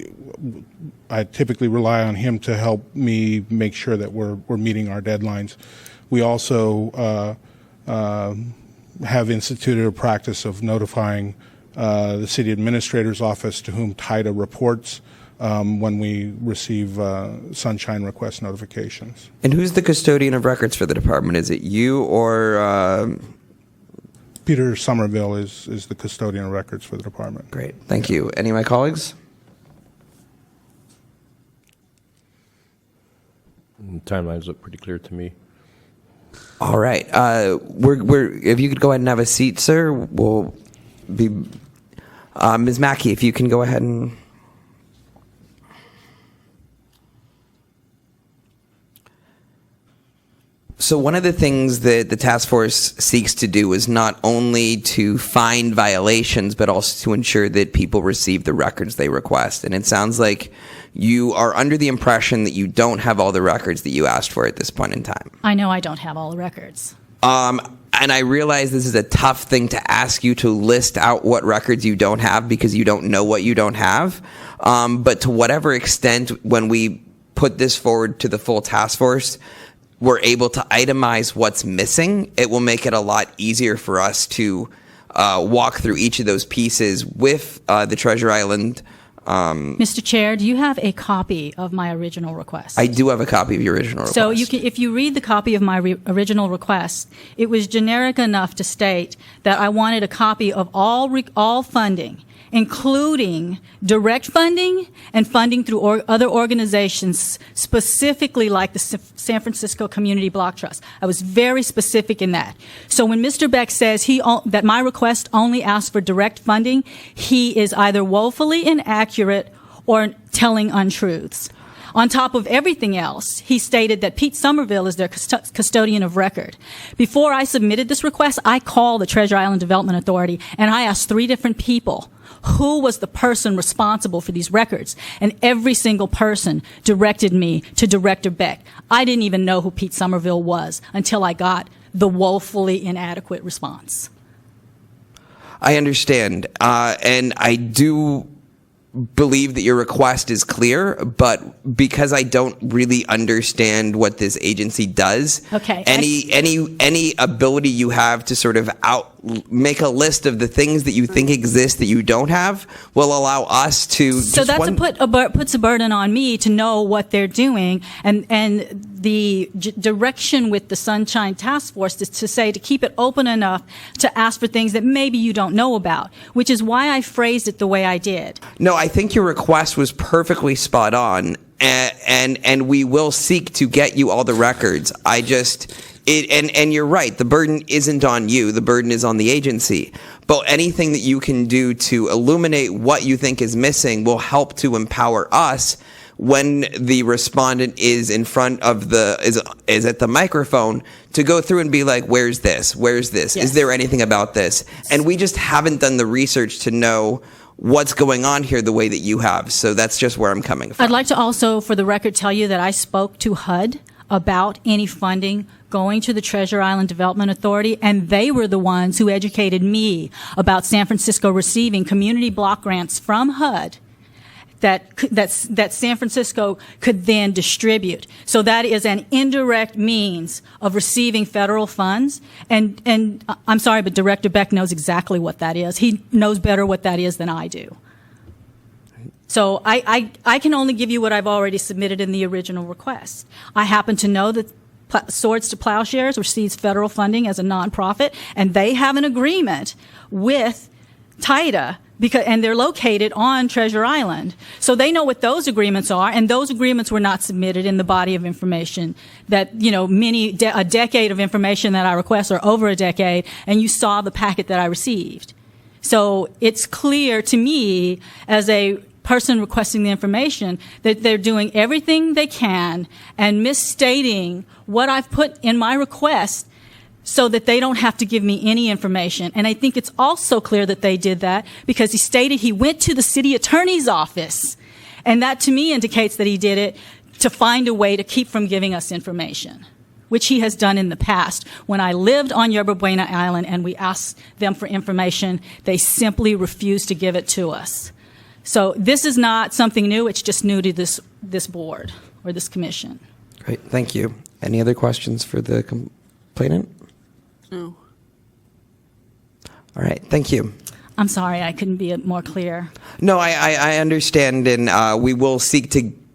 I typically rely on him to help me make sure that we're meeting our deadlines. We also have instituted a practice of notifying the city administrator's office, to whom TIDA reports when we receive sunshine request notifications. And who's the custodian of records for the department? Is it you or... Peter Somerville is the custodian of records for the department. Great. Thank you. Any of my colleagues? Timelines look pretty clear to me. All right. If you could go ahead and have a seat, sir, we'll be... Ms. Mackey, if you can go ahead and... So one of the things that the task force seeks to do is not only to find violations, but also to ensure that people receive the records they request. And it sounds like you are under the impression that you don't have all the records that you asked for at this point in time. I know I don't have all the records. And I realize this is a tough thing to ask you to list out what records you don't have, because you don't know what you don't have. But to whatever extent, when we put this forward to the full task force, we're able to itemize what's missing, it will make it a lot easier for us to walk through each of those pieces with the Treasure Island. Mr. Chair, do you have a copy of my original request? I do have a copy of your original request. So if you read the copy of my original request, it was generic enough to state that I wanted a copy of all funding, including direct funding and funding through other organizations, specifically like the San Francisco Community Block Trust. I was very specific in that. So when Mr. Beck says that my request only asks for direct funding, he is either woefully inaccurate or telling untruths. On top of everything else, he stated that Pete Somerville is their custodian of record. Before I submitted this request, I called the Treasure Island Development Authority and I asked 3 different people who was the person responsible for these records, and every single person directed me to Director Beck. I didn't even know who Pete Somerville was until I got the woefully inadequate response. I understand, and I do believe that your request is clear, but because I don't really understand what this agency does, okay, any ability you have to sort of make a list of the things that you think exist that you don't have will allow us to. So puts a burden on me to know what they're doing, and the direction with the Sunshine Task Force is to keep it open enough to ask for things that maybe you don't know about, which is why I phrased it the way I did. No, I think your request was perfectly spot on, and we will seek to get you all the records. And you're right, the burden isn't on you, the burden is on the agency. But anything that you can do to illuminate what you think is missing will help to empower us when the respondent is in front of is at the microphone to go through and be like, where's this? Yes. Is there anything about this? And we just haven't done the research to know what's going on here the way that you have. So that's just where I'm coming from. I'd like to also, for the record, tell you that I spoke to HUD about any funding going to the Treasure Island Development Authority, and they were the ones who educated me about San Francisco receiving community block grants from HUD that San Francisco could then distribute. So that is an indirect means of receiving federal funds. And I'm sorry, but Director Beck knows exactly what that is. He knows better what that is than I do. So I can only give you what I've already submitted in the original request. I happen to know that Swords to Plowshares receives federal funding as a nonprofit, and they have an agreement with TIDA and they're located on Treasure Island. So they know what those agreements are, and those agreements were not submitted in the body of information that, a decade of information that I request, or over a decade, and you saw the packet that I received. So it's clear to me, as a person requesting the information, that they're doing everything they can and misstating what I've put in my request so that they don't have to give me any information. And I think it's also clear that they did that because he stated he went to the city attorney's office. And that to me indicates that he did it to find a way to keep from giving us information, which he has done in the past. When I lived on Yerba Buena Island and we asked them for information, they simply refused to give it to us. So this is not something new. It's just new to this board or this commission. Great, thank you. Any other questions for the complainant? No. All right, thank you. I'm sorry I couldn't be more clear. No, I understand, and we will seek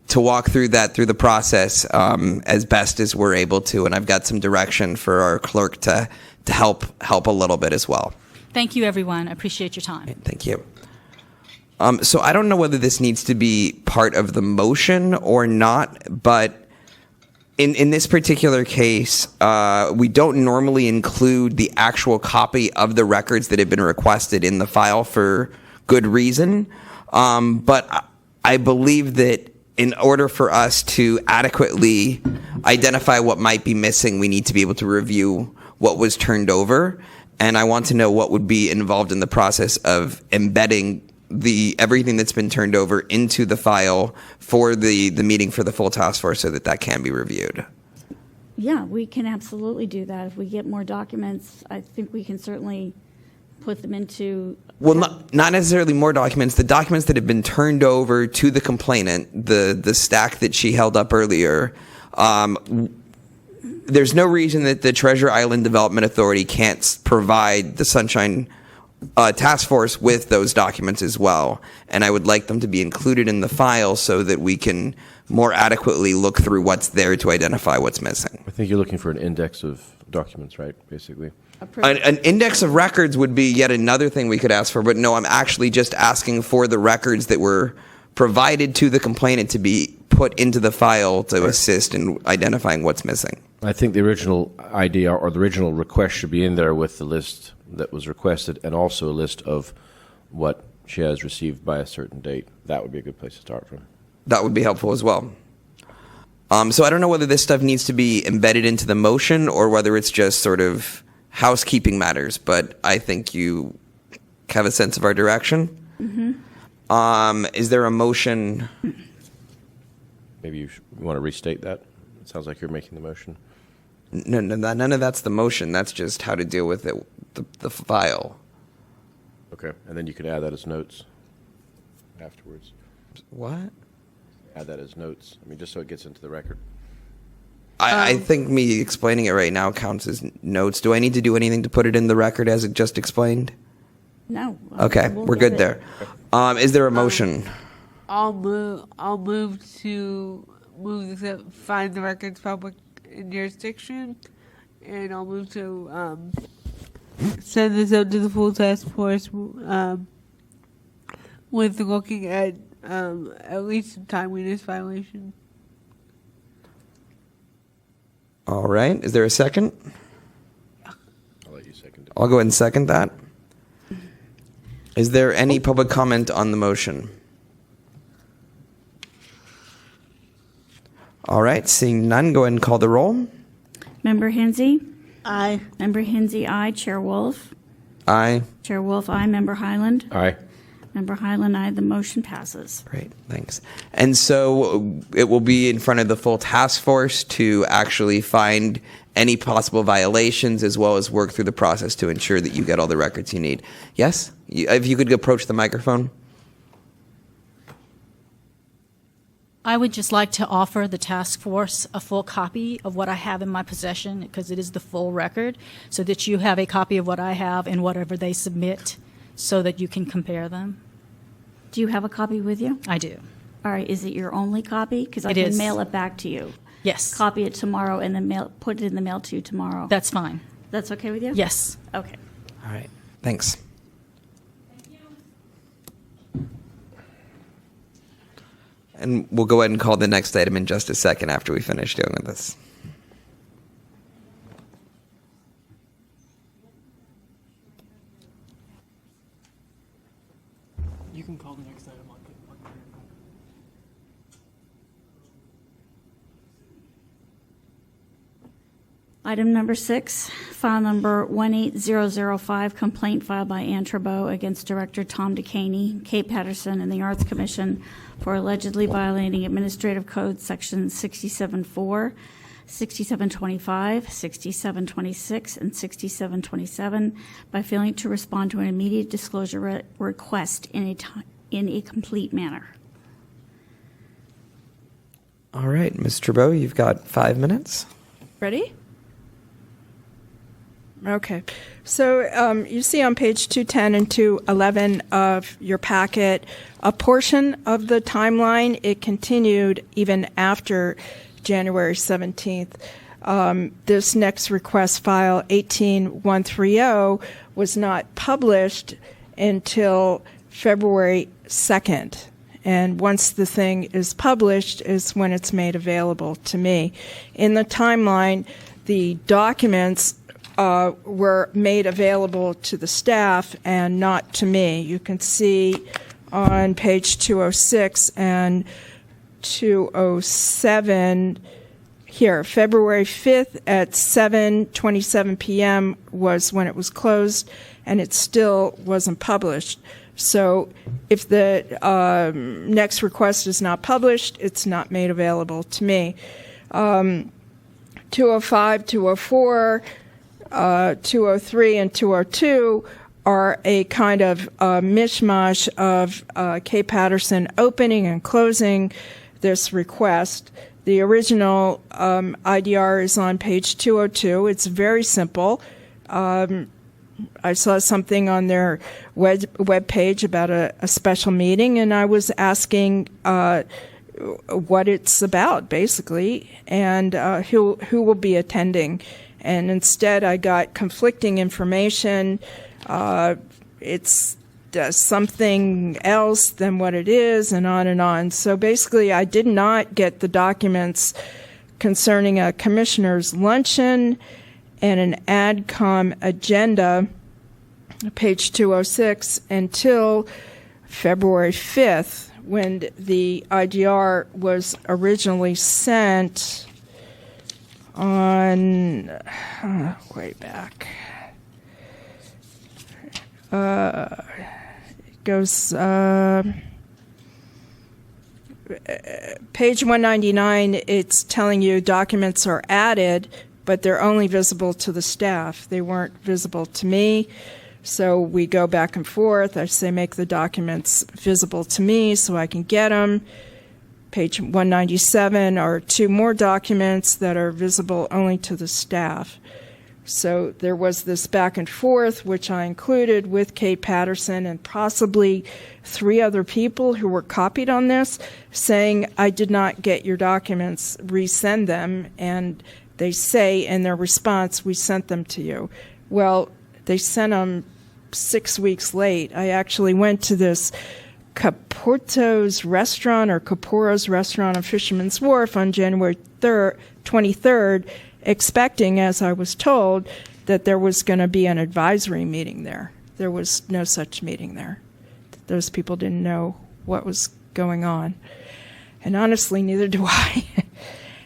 to walk through the process as best as we're able to, and I've got some direction for our clerk to help a little bit as well. Thank you, everyone. I appreciate your time. Thank you. So I don't know whether this needs to be part of the motion or not, but in this particular case, we don't normally include the actual copy of the records that have been requested in the file for good reason. But I believe that in order for us to adequately identify what might be missing, we need to be able to review what was turned over. And I want to know what would be involved in the process of embedding everything that's been turned over into the file for the meeting for the full task force so that can be reviewed. Yeah, we can absolutely do that. If we get more documents, I think we can certainly put them into... Well, not necessarily more documents. The documents that have been turned over to the complainant, the stack that she held up earlier, there's no reason that the Treasure Island Development Authority can't provide the Sunshine Task Force with those documents as well. And I would like them to be included in the file so that we can more adequately look through what's there to identify what's missing. I think you're looking for an index of documents, right, basically? An index of records would be yet another thing we could ask for, but no, I'm actually just asking for the records that were provided to the complainant to be put into the file to assist in identifying what's missing. I think the original idea or the original request should be in there with the list that was requested and also a list of what she has received by a certain date. That would be a good place to start from. That would be helpful as well. So I don't know whether this stuff needs to be embedded into the motion or whether it's just sort of housekeeping matters, but I think you have a sense of our direction. Mm-hmm. Is there a motion? Maybe you want to restate that? It sounds like you're making the motion. No, none of that's the motion. That's just how to deal with it, the file. Okay, and then you could add that as notes afterwards. What? Add that as notes. I mean, just so it gets into the record. I think me explaining it right now counts as notes. Do I need to do anything to put it in the record as it just explained? No. Okay, we're good there. Is there a motion? I'll move to find the records public in jurisdiction, and I'll move to send this out to the full task force with looking at least some timeliness violation. All right. Is there a second? I'll let you second it. I'll go ahead and second that. Is there any public comment on the motion? All right. Seeing none, go ahead and call the roll. Member Hinsey? Aye. Member Hinsey, aye. Chair Wolf? Aye. Chair Wolf, aye. Member Highland? Aye. Member Highland, aye. The motion passes. Great, thanks. And so it will be in front of the full task force to actually find any possible violations as well as work through the process to ensure that you get all the records you need. Yes? If you could approach the microphone. I would just like to offer the task force a full copy of what I have in my possession because it is the full record so that you have a copy of what I have and whatever they submit so that you can compare them. Do you have a copy with you? I do. All right, is it your only copy? Because I It can is. mail it back to you. Yes. Copy it tomorrow and then put it in the mail to you tomorrow. That's fine. That's okay with you? Yes. Okay. All right. Thanks. And we'll go ahead and call the next item in just a second after we finish doing this. You can call the next item on. Item number 6, file number 18005, complaint filed by Ann Trabeau against Director Tom DeCaney, Kate Patterson, and the Arts Commission for allegedly violating Administrative Code Sections 67.4, 6725, 6726, and 6727 by failing to respond to an immediate disclosure request in a complete manner. All right, Ms. Trabeau, you've got 5 minutes. Ready? Okay. So you see on page 210 and 211 of your packet a portion of the timeline. It continued even after January 17th. This next request file, 18130, was not published until February 2nd. And once the thing is published is when it's made available to me. In the timeline, the documents were made available to the staff and not to me. You can see on page 206 and 207 here, February 5th at 7:27 p.m. was when it was closed, and it still wasn't published. So if the next request is not published, it's not made available to me. 205, 204, 203, and 202 are a kind of mishmash of Kay Patterson opening and closing this request. The original IDR is on page 202. It's very simple. I saw something on their web page about a special meeting, and I was asking what it's about, basically, and who will be attending. And instead, I got conflicting information. It's something else than what it is, and on and on. So basically, I did not get the documents concerning a commissioner's luncheon and an AdCom agenda, page 206, until February 5th, when the IGR was originally sent on way back. It goes page 199. It's telling you documents are added, but they're only visible to the staff. They weren't visible to me. So we go back and forth. I say make the documents visible to me so I can get them. Page 197 are 2 more documents that are visible only to the staff. So there was this back and forth, which I included with Kate Patterson and possibly 3 other people who were copied on this, saying, I did not get your documents, resend them. And they say in their response, we sent them to you. Well, they sent them 6 weeks late. I actually went to this Caporto's restaurant or Caporo's restaurant on Fisherman's Wharf on January 23rd, expecting, as I was told, that there was going to be an advisory meeting there. There was no such meeting there. Those people didn't know what was going on. And honestly, neither do I.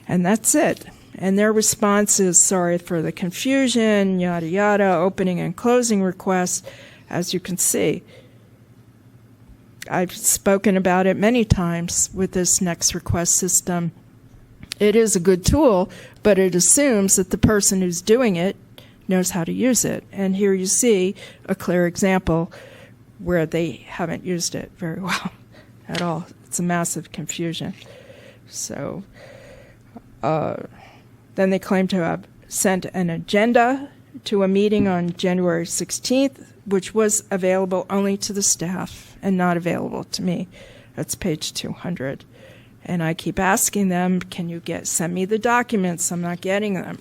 And that's it. And their response is, sorry for the confusion, yada, yada, opening and closing requests, as you can see. I've spoken about it many times with this next request system. It is a good tool, but it assumes that the person who's doing it knows how to use it. And here you see a clear example where they haven't used it very well at all. It's a massive confusion. So then they claim to have sent an agenda to a meeting on January 16th, which was available only to the staff and not available to me. That's page 200. And I keep asking them, can you send me the documents? I'm not getting them.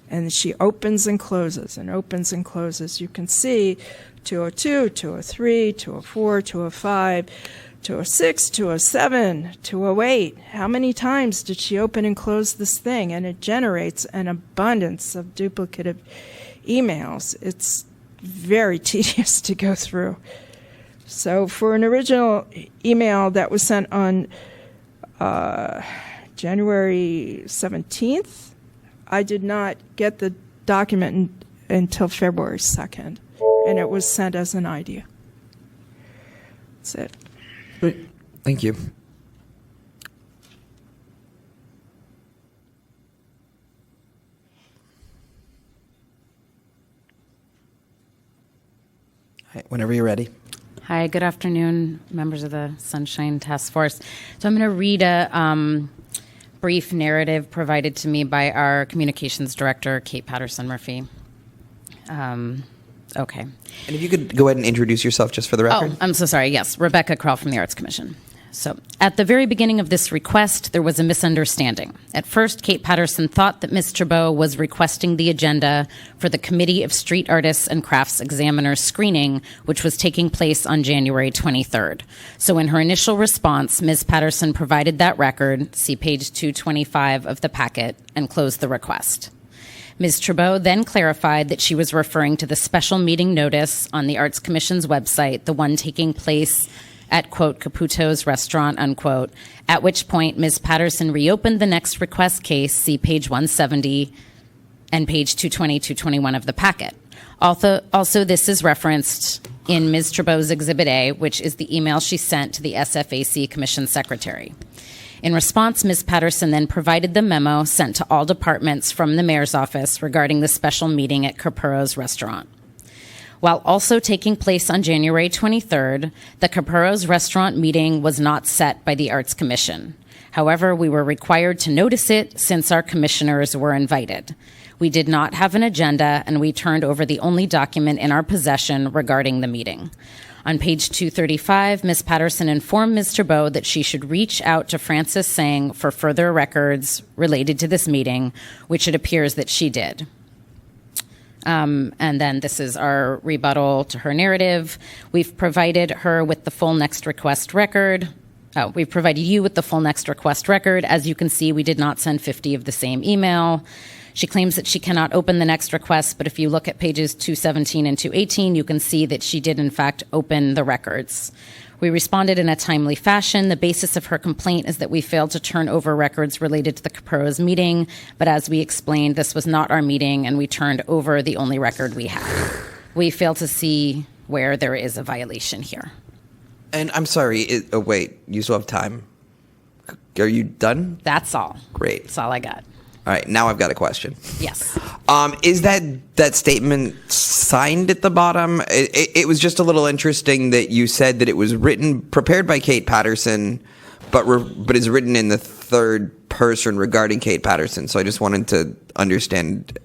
And she opens and closes and opens and closes. You can see 202, 203, 204, 205, 206, 207, 208. How many times did she open and close this thing? And it generates an abundance of duplicative emails. It's very tedious to go through. So for an original email that was sent on January 17th, I did not get the document until February 2nd, and it was sent as an idea. That's it. Great. Thank you. All right, whenever you're ready. Hi, good afternoon, members of the Sunshine Task Force. So I'm going to read a brief narrative provided to me by our communications director, Kate Patterson-Murphy. Okay. And if you could go ahead and introduce yourself just for the record. Oh, I'm so sorry. Yes, Rebecca Krall from the Arts Commission. So, at the very beginning of this request, there was a misunderstanding. At first, Kate Patterson thought that Ms. Chabot was requesting the agenda for the Committee of Street Artists and Crafts Examiner screening, which was taking place on January 23rd. So, in her initial response, Ms. Patterson provided that record, see page 225 of the packet, and closed the request. Ms. Chabot then clarified that she was referring to the special meeting notice on the Arts Commission's website, the one taking place at, quote, Caputo's restaurant, unquote, at which point Ms. Patterson reopened the next request case, see page 170 and page 220, 221 of the packet. Also, this is referenced in Ms. Chabot's Exhibit A, which is the email she sent to the SFAC Commission Secretary. In response, Ms. Patterson then provided the memo sent to all departments from the mayor's office regarding the special meeting at Caputo's restaurant. While also taking place on January 23rd, the Caputo's restaurant meeting was not set by the Arts Commission. However, we were required to notice it since our commissioners were invited. We did not have an agenda, and we turned over the only document in our possession regarding the meeting. On page 235, Ms. Patterson informed Ms. Chabot that she should reach out to Frances Sang for further records related to this meeting, which it appears that she did. And then this is our rebuttal to her narrative. We've provided her with the full next request record. We've provided you with the full next request record. As you can see, we did not send 50 of the same email. She claims that she cannot open the next request, but if you look at pages 217 and 218, you can see that she did, in fact, open the records. We responded in a timely fashion. The basis of her complaint is that we failed to turn over records related to the Caputo's meeting, but as we explained, this was not our meeting, and we turned over the only record we had. We fail to see where there is a violation here. And I'm sorry, wait, you still have time. Are you done? That's all. Great. That's all I got. All right, now I've got a question. Yes. Is that statement signed at the bottom? It was just a little interesting that you said that it was prepared by Kate Patterson, but is written in the third person regarding Kate Patterson. So I just wanted to understand.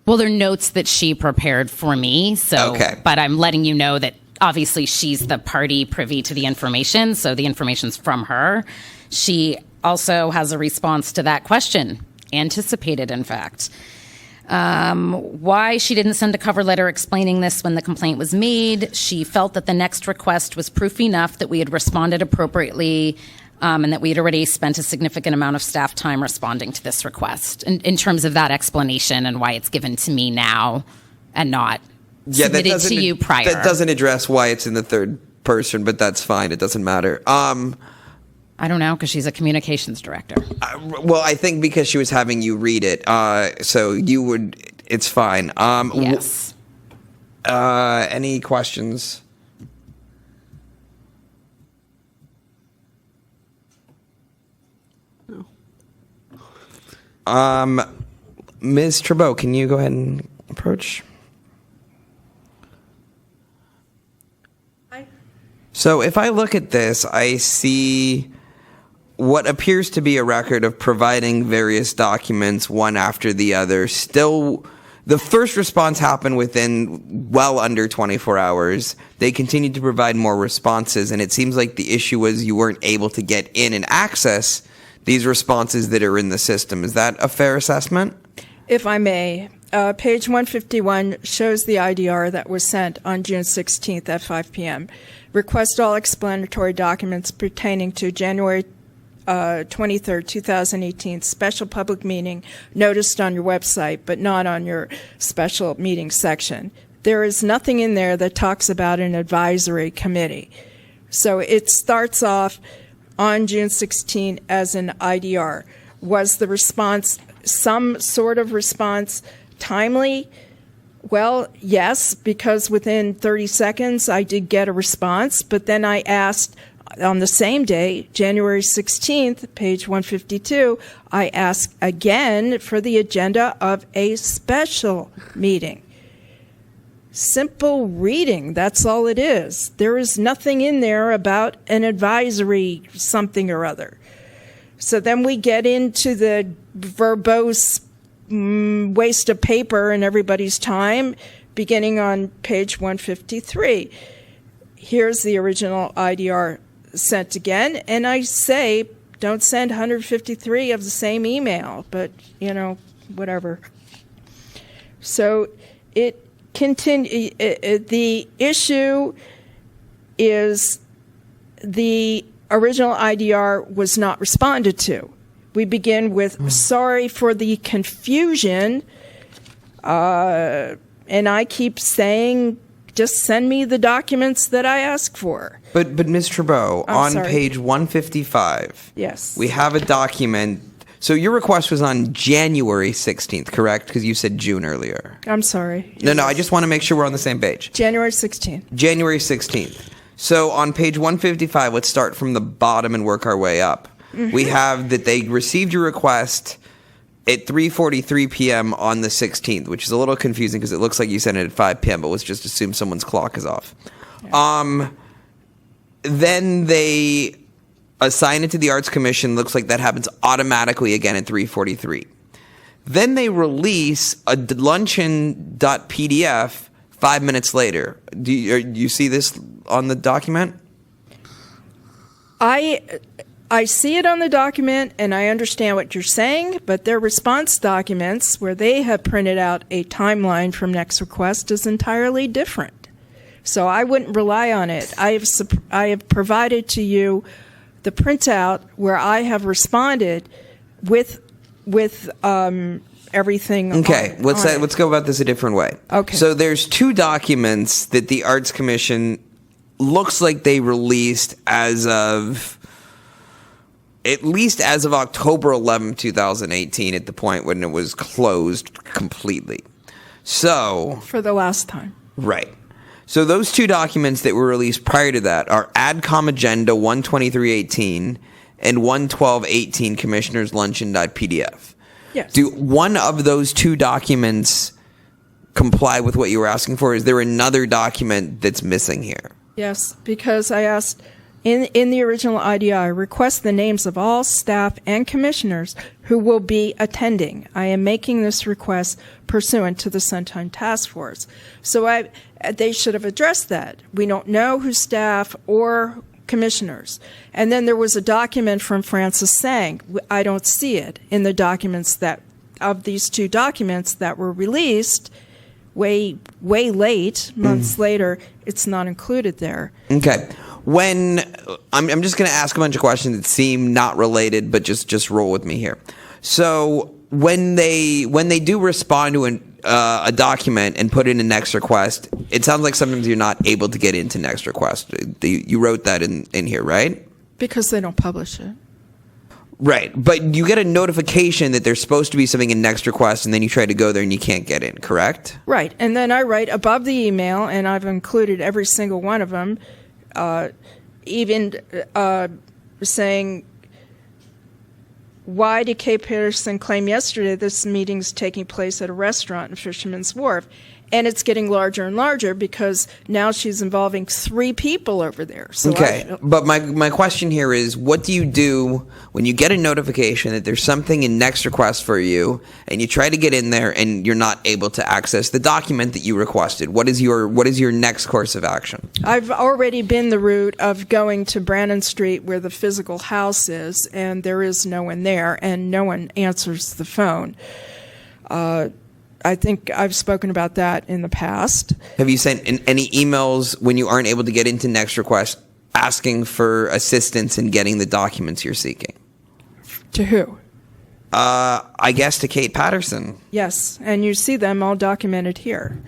Well, they're notes that she prepared for me. So, okay. But I'm letting you know that obviously she's the party privy to the information, so the information's from her. She also has a response to that question, anticipated, in fact. Why she didn't send a cover letter explaining this when the complaint was made. She felt that the next request was proof enough that we had responded appropriately and that we had already spent a significant amount of staff time responding to this request. In terms of that explanation and why it's given to me now and not submitted to you prior. That doesn't address why it's in the third person, but that's fine. It doesn't matter. I don't know, because she's a communications director. Well, I think because she was having you read it, so you would. It's fine. Yes. Any questions? No. Ms. Chabot, can you go ahead and approach? Hi. So if I look at this, I see what appears to be a record of providing various documents one after the other, still The first response happened within well under 24 hours. They continued to provide more responses, and it seems like the issue was you weren't able to get in and access these responses that are in the system. Is that a fair assessment? If I may, page 151 shows the IDR that was sent on June 16th at 5 p.m. Request all explanatory documents pertaining to January 23rd, 2018 special public meeting noticed on your website, but not on your special meeting section. There is nothing in there that talks about an advisory committee. So it starts off on June 16 as an IDR. Was the response some sort of response timely? Well, yes, because within 30 seconds I did get a response, but then I asked on the same day, January 16th, page 152, I asked again for the agenda of a special meeting. Simple reading, that's all it is. There is nothing in there about an advisory something or other. So then we get into the verbose waste of paper and everybody's time, beginning on page 153. Here's the original IDR sent again, and I say don't send 153 of the same email, but whatever. So it continue. The issue is the original IDR was not responded to. We begin with sorry for the confusion, and I keep saying just send me the documents that I ask for. But Ms. Trabeau, on page 155, yes, we have a document. So your request was on January 16th, correct? Because you said June earlier. I'm sorry. No, I just want to make sure we're on the same page. January 16th. January 16th. So on page 155, let's start from the bottom and work our way up. Mm-hmm. We have that they received your request at 3:43 p.m. on the 16th, which is a little confusing because it looks like you sent it at 5 p.m., but let's just assume someone's clock is off. Yeah. Then they assign it to the Arts Commission. Looks like that happens automatically again at 3:43. Then they release a luncheon.pdf 5 minutes later. Do you see this on the document? I see it on the document, and I understand what you're saying, but their response documents, where they have printed out a timeline from next request, is entirely different. So I wouldn't rely on it. I have provided to you the printout where I have responded with everything. Okay, let's go about this a different way. Okay. So there's two documents that the Arts Commission looks like they released at least as of October 11, 2018, at the point when it was closed completely. So for the last time. Right. So those two documents that were released prior to that are AdCom Agenda 12318 and 11218 Commissioners Luncheon.pdf. Yes. Do one of those two documents comply with what you were asking for? Is there another document that's missing here? Yes, because I asked in the original IDI, request the names of all staff and commissioners who will be attending. I am making this request pursuant to the Sunshine Task Force. So they should have addressed that. We don't know who staff or commissioners. And then there was a document from Francis Sang. I don't see it in the documents of these two documents that were released way late, months later. It's not included there. Okay. When I'm just going to ask a bunch of questions that seem not related, but just roll with me here. So when they do respond to a document and put in a next request, it sounds like sometimes you're not able to get into next request. You wrote that in here, right? Because they don't publish it. Right, but you get a notification that there's supposed to be something in next request, and then you try to go there and you can't get in, correct? Right, and then I write above the email, and I've included every single one of them, even saying, why did Kay Peterson claim yesterday this meeting's taking place at a restaurant in Fisherman's Wharf? And it's getting larger and larger because now she's involving 3 people over there. So Okay, but my question here is, what do you do when you get a notification that there's something in next request for you, and you try to get in there and you're not able to access the document that you requested? What is your next course of action? I've already been the route of going to Brannan Street where the physical house is, and there is no one there, and no one answers the phone. I think I've spoken about that in the past. Have you sent any emails when you aren't able to get into next request asking for assistance in getting the documents you're seeking? To who? I guess to Kate Patterson. Yes, and you see them all documented here.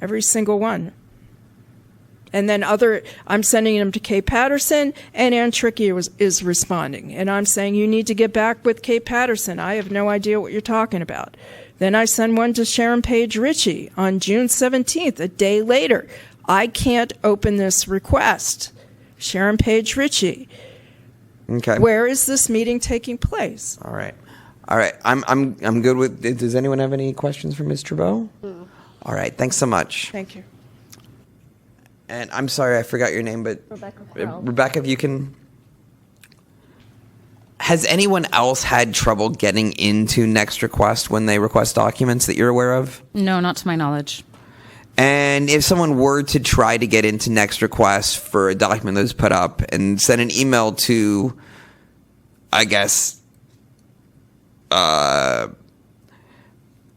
Every single one. And then I'm sending them to Kate Patterson, and Ann Tricky is responding. And I'm saying, you need to get back with Kate Patterson. I have no idea what you're talking about. Then I send one to Sharon Page Ritchie on June 17th, a day later. I can't open this request. Sharon Page Ritchie. Okay. Where is this meeting taking place? All right. I'm good with. Does anyone have any questions for Ms. Trudeau? No. All right. Thanks so much. Thank you. And I'm sorry I forgot your name, but Rebecca, if you can. Has anyone else had trouble getting into Next Request when they request documents that you're aware of? No, not to my knowledge. And if someone were to try to get into Next Request for a document that was put up and send an email to, I guess,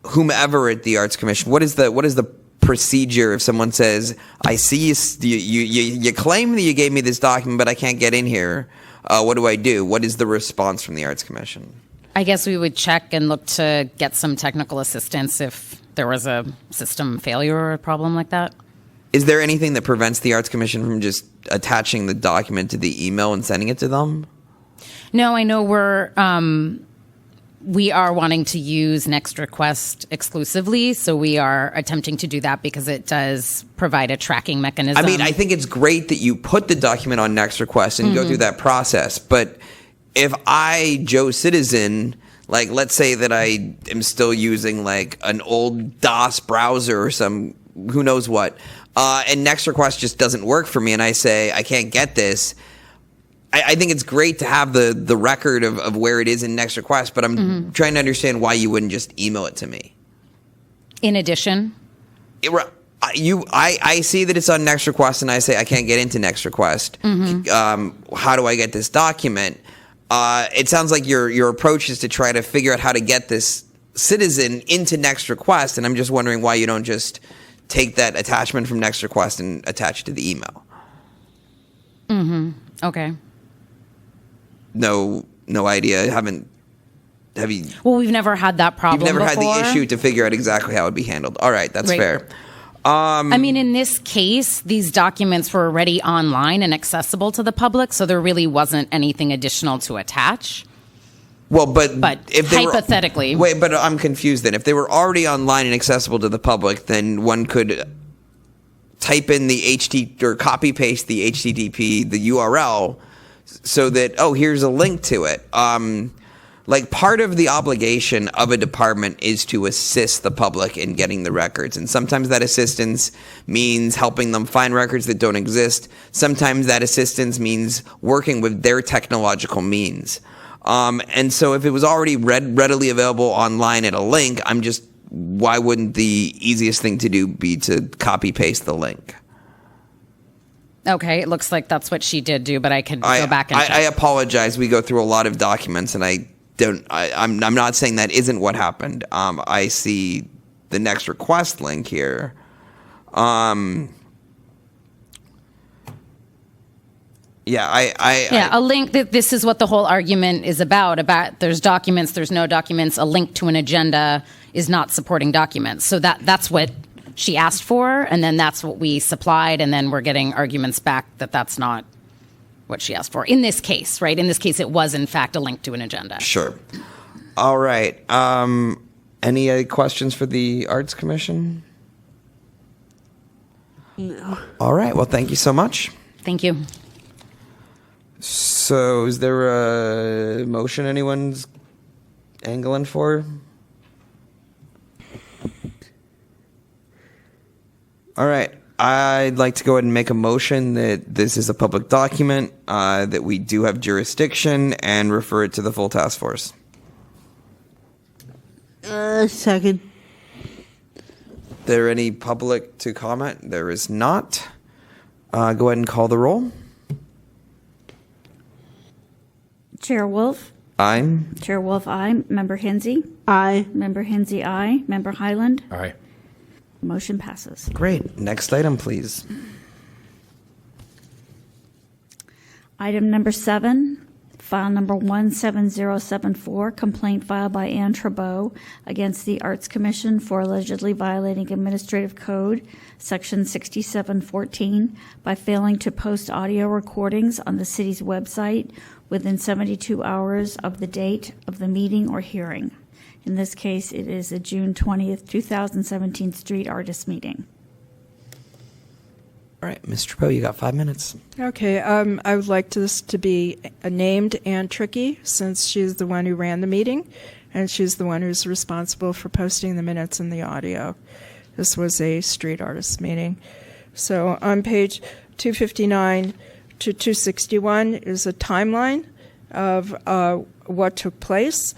whomever at the Arts Commission, what is the procedure if someone says, I see you claim that you gave me this document, but I can't get in here? What do I do? What is the response from the Arts Commission? I guess we would check and look to get some technical assistance if there was a system failure or a problem like that. Is there anything that prevents the Arts Commission from just attaching the document to the email and sending it to them? No, I know we are wanting to use Next Request exclusively, so we are attempting to do that because it does provide a tracking mechanism. I mean, I think it's great that you put the document on Next Request and go through that process, but if I, Joe Citizen, like, let's say that I am still using like an old DOS browser or some who knows what, and Next Request just doesn't work for me, and I say I can't get this. I think it's great to have the record of where it is in Next Request, but I'm trying to understand why you wouldn't just email it to me. In addition, I see that it's on Next Request, and I say I can't get into Next Request. How do I get this document? It sounds like your approach is to try to figure out how to get this citizen into Next Request, and I'm just wondering why you don't just take that attachment from Next Request and attach it to the email. Okay. No idea. Have you? Well, we've never had that problem. You've never had before. the issue to figure out exactly how it would be handled. All right, that's Right. fair. I mean, in this case, these documents were already online and accessible to the public, so there really wasn't anything additional to attach. Well, but if they hypothetically, wait, but I'm confused. Then, if they were already online and accessible to the public, then one could type in the or copy paste the HTTP, the URL, so that here's a link to it. Like, part of the obligation of a department is to assist the public in getting the records. And sometimes that assistance means helping them find records that don't exist. Sometimes that assistance means working with their technological means. And so if it was already readily available online at a link, why wouldn't the easiest thing to do be to copy paste the link? Okay, it looks like that's what she did do, but I could go back and check. I apologize. We go through a lot of documents, and I'm not saying that isn't what happened. I see the Next Request link here. A link. This is what the whole argument is about there's documents, there's no documents. A link to an agenda is not supporting documents. So that's what she asked for, and then that's what we supplied, and then we're getting arguments back that that's not what she asked for. In this case, right? In this case, it was, in fact, a link to an agenda. Sure. All right. Any other questions for the Arts Commission? No. All right. Well, thank you so much. Thank you. So is there a motion anyone's angling for? All right. I'd like to go ahead and make a motion that this is a public document, that we do have jurisdiction, and refer it to the full task force. Second. There any public to comment? There is not. Go ahead and call the roll. Chair Wolf. Aye. Chair Wolf, aye. Member Hensy. Aye. Member Hensy, aye. Member Highland. Aye. Motion passes. Great. Next item, please. Item number 7, file number 17074, complaint filed by Anne Trabeau against the Arts Commission for allegedly violating Administrative Code, Section 6714, by failing to post audio recordings on the city's website within 72 hours of the date of the meeting or hearing. In this case, it is a June 20th, 2017 street artist meeting. All right, Mr. Poe, you got 5 minutes. Okay, I would like this to be named Ann Tricky, since she's the one who ran the meeting, and she's the one who's responsible for posting the minutes and the audio. This was a street artist meeting. So on page 259 to 261 is a timeline of what took place.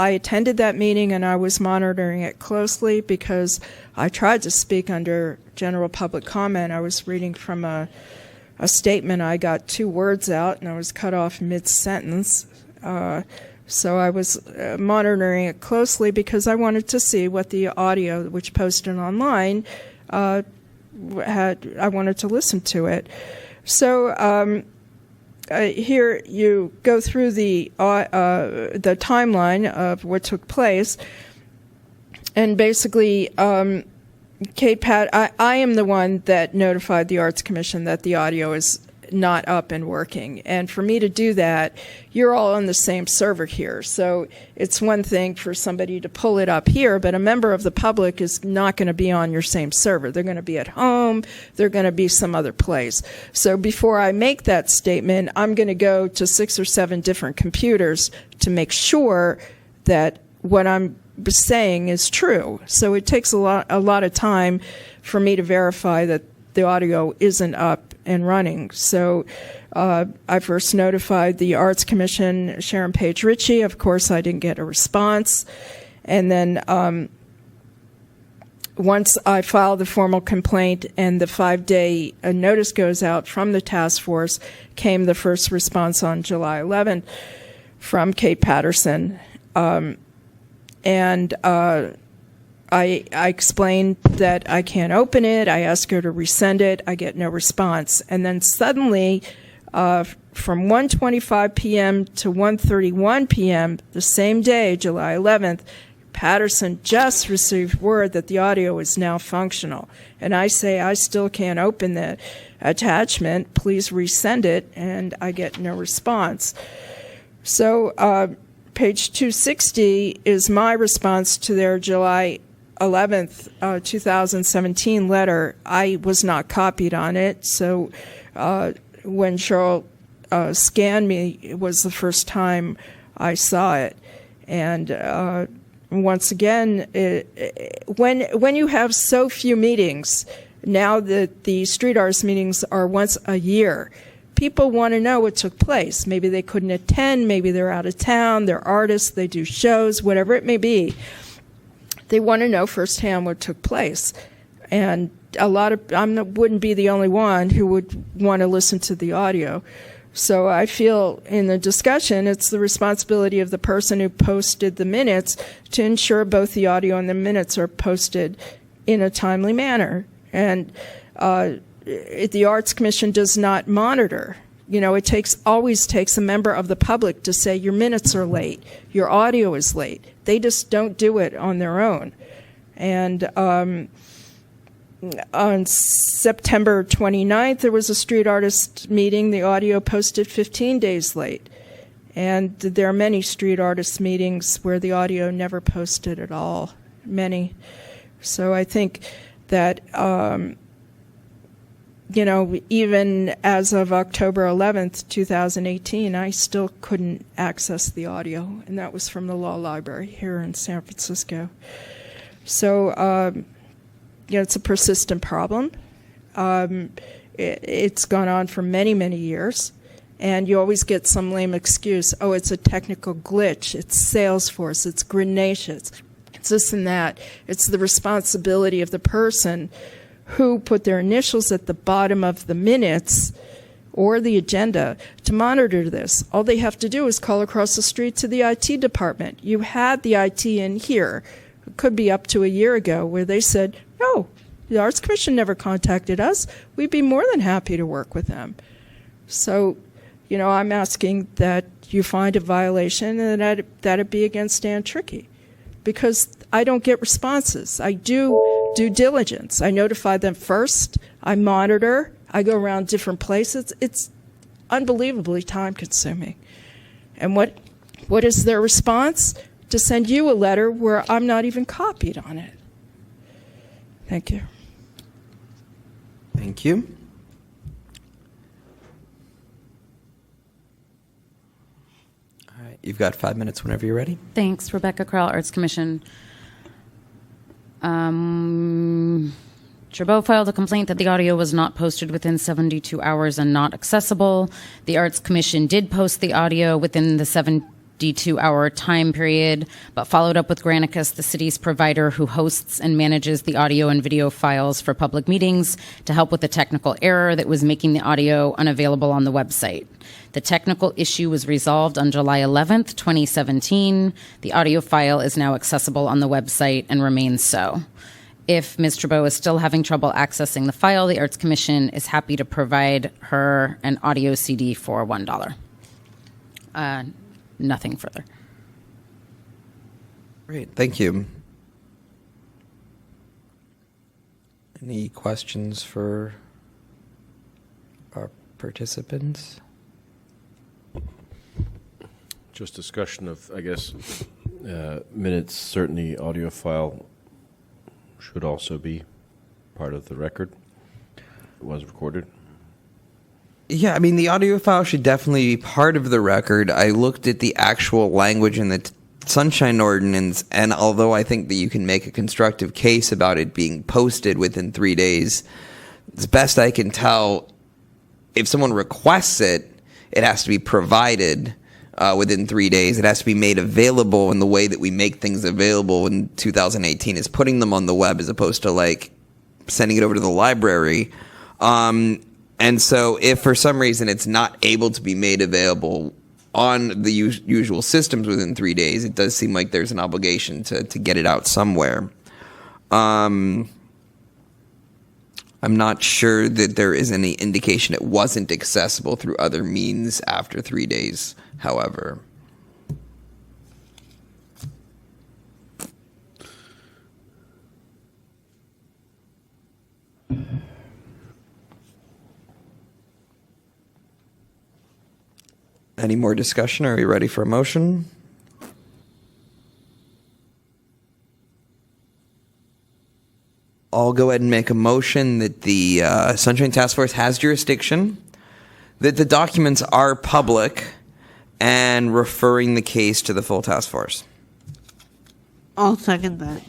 I attended that meeting and I was monitoring it closely because I tried to speak under general public comment. I was reading from a statement. I got 2 words out and I was cut off mid-sentence. So I was monitoring it closely because I wanted to see what the audio, which posted online, had. I wanted to listen to it. So here you go through the timeline of what took place, and basically, Kate Pat, I am the one that notified the Arts Commission that the audio is not up and working, and for me to do that, you're all on the same server here. So it's one thing for somebody to pull it up here, but a member of the public is not going to be on your same server. They're going to be at home. They're going to be some other place. So before I make that statement, I'm going to go to 6 or 7 different computers to make sure that what I'm saying is true. So it takes a lot of time for me to verify that the audio isn't up and running. So I first notified the Arts Commission, Sharon Page Ritchie. Of course, I didn't get a response. And then once I filed the formal complaint and the 5-day notice goes out from the task force, came the first response on July 11th from Kate Patterson. And I explained that I can't open it. I asked her to resend it. I get no response. And then suddenly, from 1:25 p.m. to 1:31 p.m. the same day, July 11th, Patterson just received word that the audio is now functional. And I say, I still can't open the attachment. Please resend it. And I get no response. So page 260 is my response to their July 11th, 2017 letter. I was not copied on it, so when Cheryl scanned me, it was the first time I saw it. And once again, when you have so few meetings, now that the street arts meetings are once a year, people want to know what took place. Maybe they couldn't attend, maybe they're out of town, they're artists, they do shows, whatever it may be. They want to know firsthand what took place. And I wouldn't be the only one who would want to listen to the audio. So I feel in the discussion, it's the responsibility of the person who posted the minutes to ensure both the audio and the minutes are posted in a timely manner. And the Arts Commission does not monitor. You know, it always takes a member of the public to say your minutes are late, your audio is late. They just don't do it on their own. And on September 29th, there was a street artist meeting. The audio posted 15 days late. And there are many street artist meetings where the audio never posted at all, many. So I think that even as of October 11th, 2018, I still couldn't access the audio, and that was from the Law Library here in San Francisco. So it's a persistent problem. It's gone on for many, many years. And you always get some lame excuse. Oh, it's a technical glitch. It's Salesforce. It's Granacious. It's this and that. It's the responsibility of the person who put their initials at the bottom of the minutes or the agenda to monitor this. All they have to do is call across the street to the IT department. You had the IT in here. It could be up to a year ago where they said, no, the Arts Commission never contacted us. We'd be more than happy to work with them. So, I'm asking that you find a violation and that it be against Dan Trickey, because I don't get responses. I do due diligence. I notify them first. I monitor. I go around different places. It's unbelievably time-consuming. And what is their response? To send you a letter where I'm not even copied on it. Thank you. Thank you. All right, you've got 5 minutes whenever you're ready. Thanks, Rebecca Crowell, Arts Commission. Chabot filed a complaint that the audio was not posted within 72 hours and not accessible. The Arts Commission did post the audio within the 72-hour time period, but followed up with Granicus, the city's provider who hosts and manages the audio and video files for public meetings, to help with the technical error that was making the audio unavailable on the website. The technical issue was resolved on July 11th, 2017. The audio file is now accessible on the website and remains so. If Ms. Chabot is still having trouble accessing the file, the Arts Commission is happy to provide her an audio CD for $1. Nothing further. Great, thank you. Any questions for our participants? Just discussion of, I guess, minutes. Certainly, audio file should also be part of the record. It was recorded. Yeah, I mean, the audio file should definitely be part of the record. I looked at the actual language in the Sunshine Ordinance, and although I think that you can make a constructive case about it being posted within 3 days, as best I can tell, if someone requests it, it has to be provided within 3 days. It has to be made available, and the way that we make things available in 2018 is putting them on the web as opposed to, like, sending it over to the library. And so if for some reason it's not able to be made available on the usual systems within 3 days, it does seem like there's an obligation to get it out somewhere. I'm not sure that there is any indication it wasn't accessible through other means after 3 days, however. Any more discussion? Are we ready for a motion? I'll go ahead and make a motion that the Sunshine Task Force has jurisdiction, that the documents are public, and referring the case to the full task force. I'll second that.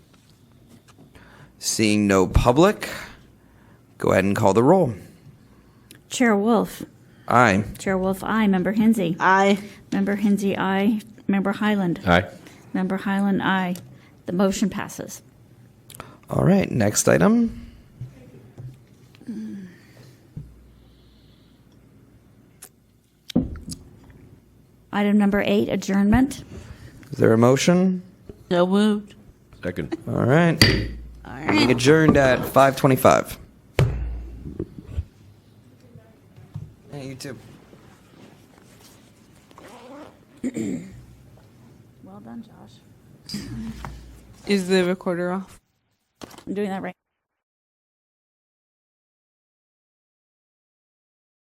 Seeing no public, go ahead and call the roll. Chair Wolf. Aye. Chair Wolf, aye. Member Hinsey. Aye. Member Hinsey, aye. Member Highland. Aye. Member Highland, aye. The motion passes. All right, next item. Item number 8, adjournment. Is there a motion? So moved. Second. All right. All Being right. adjourned at 5:25. Hey, you too. Well done, Josh. Is the recorder off? I'm doing that right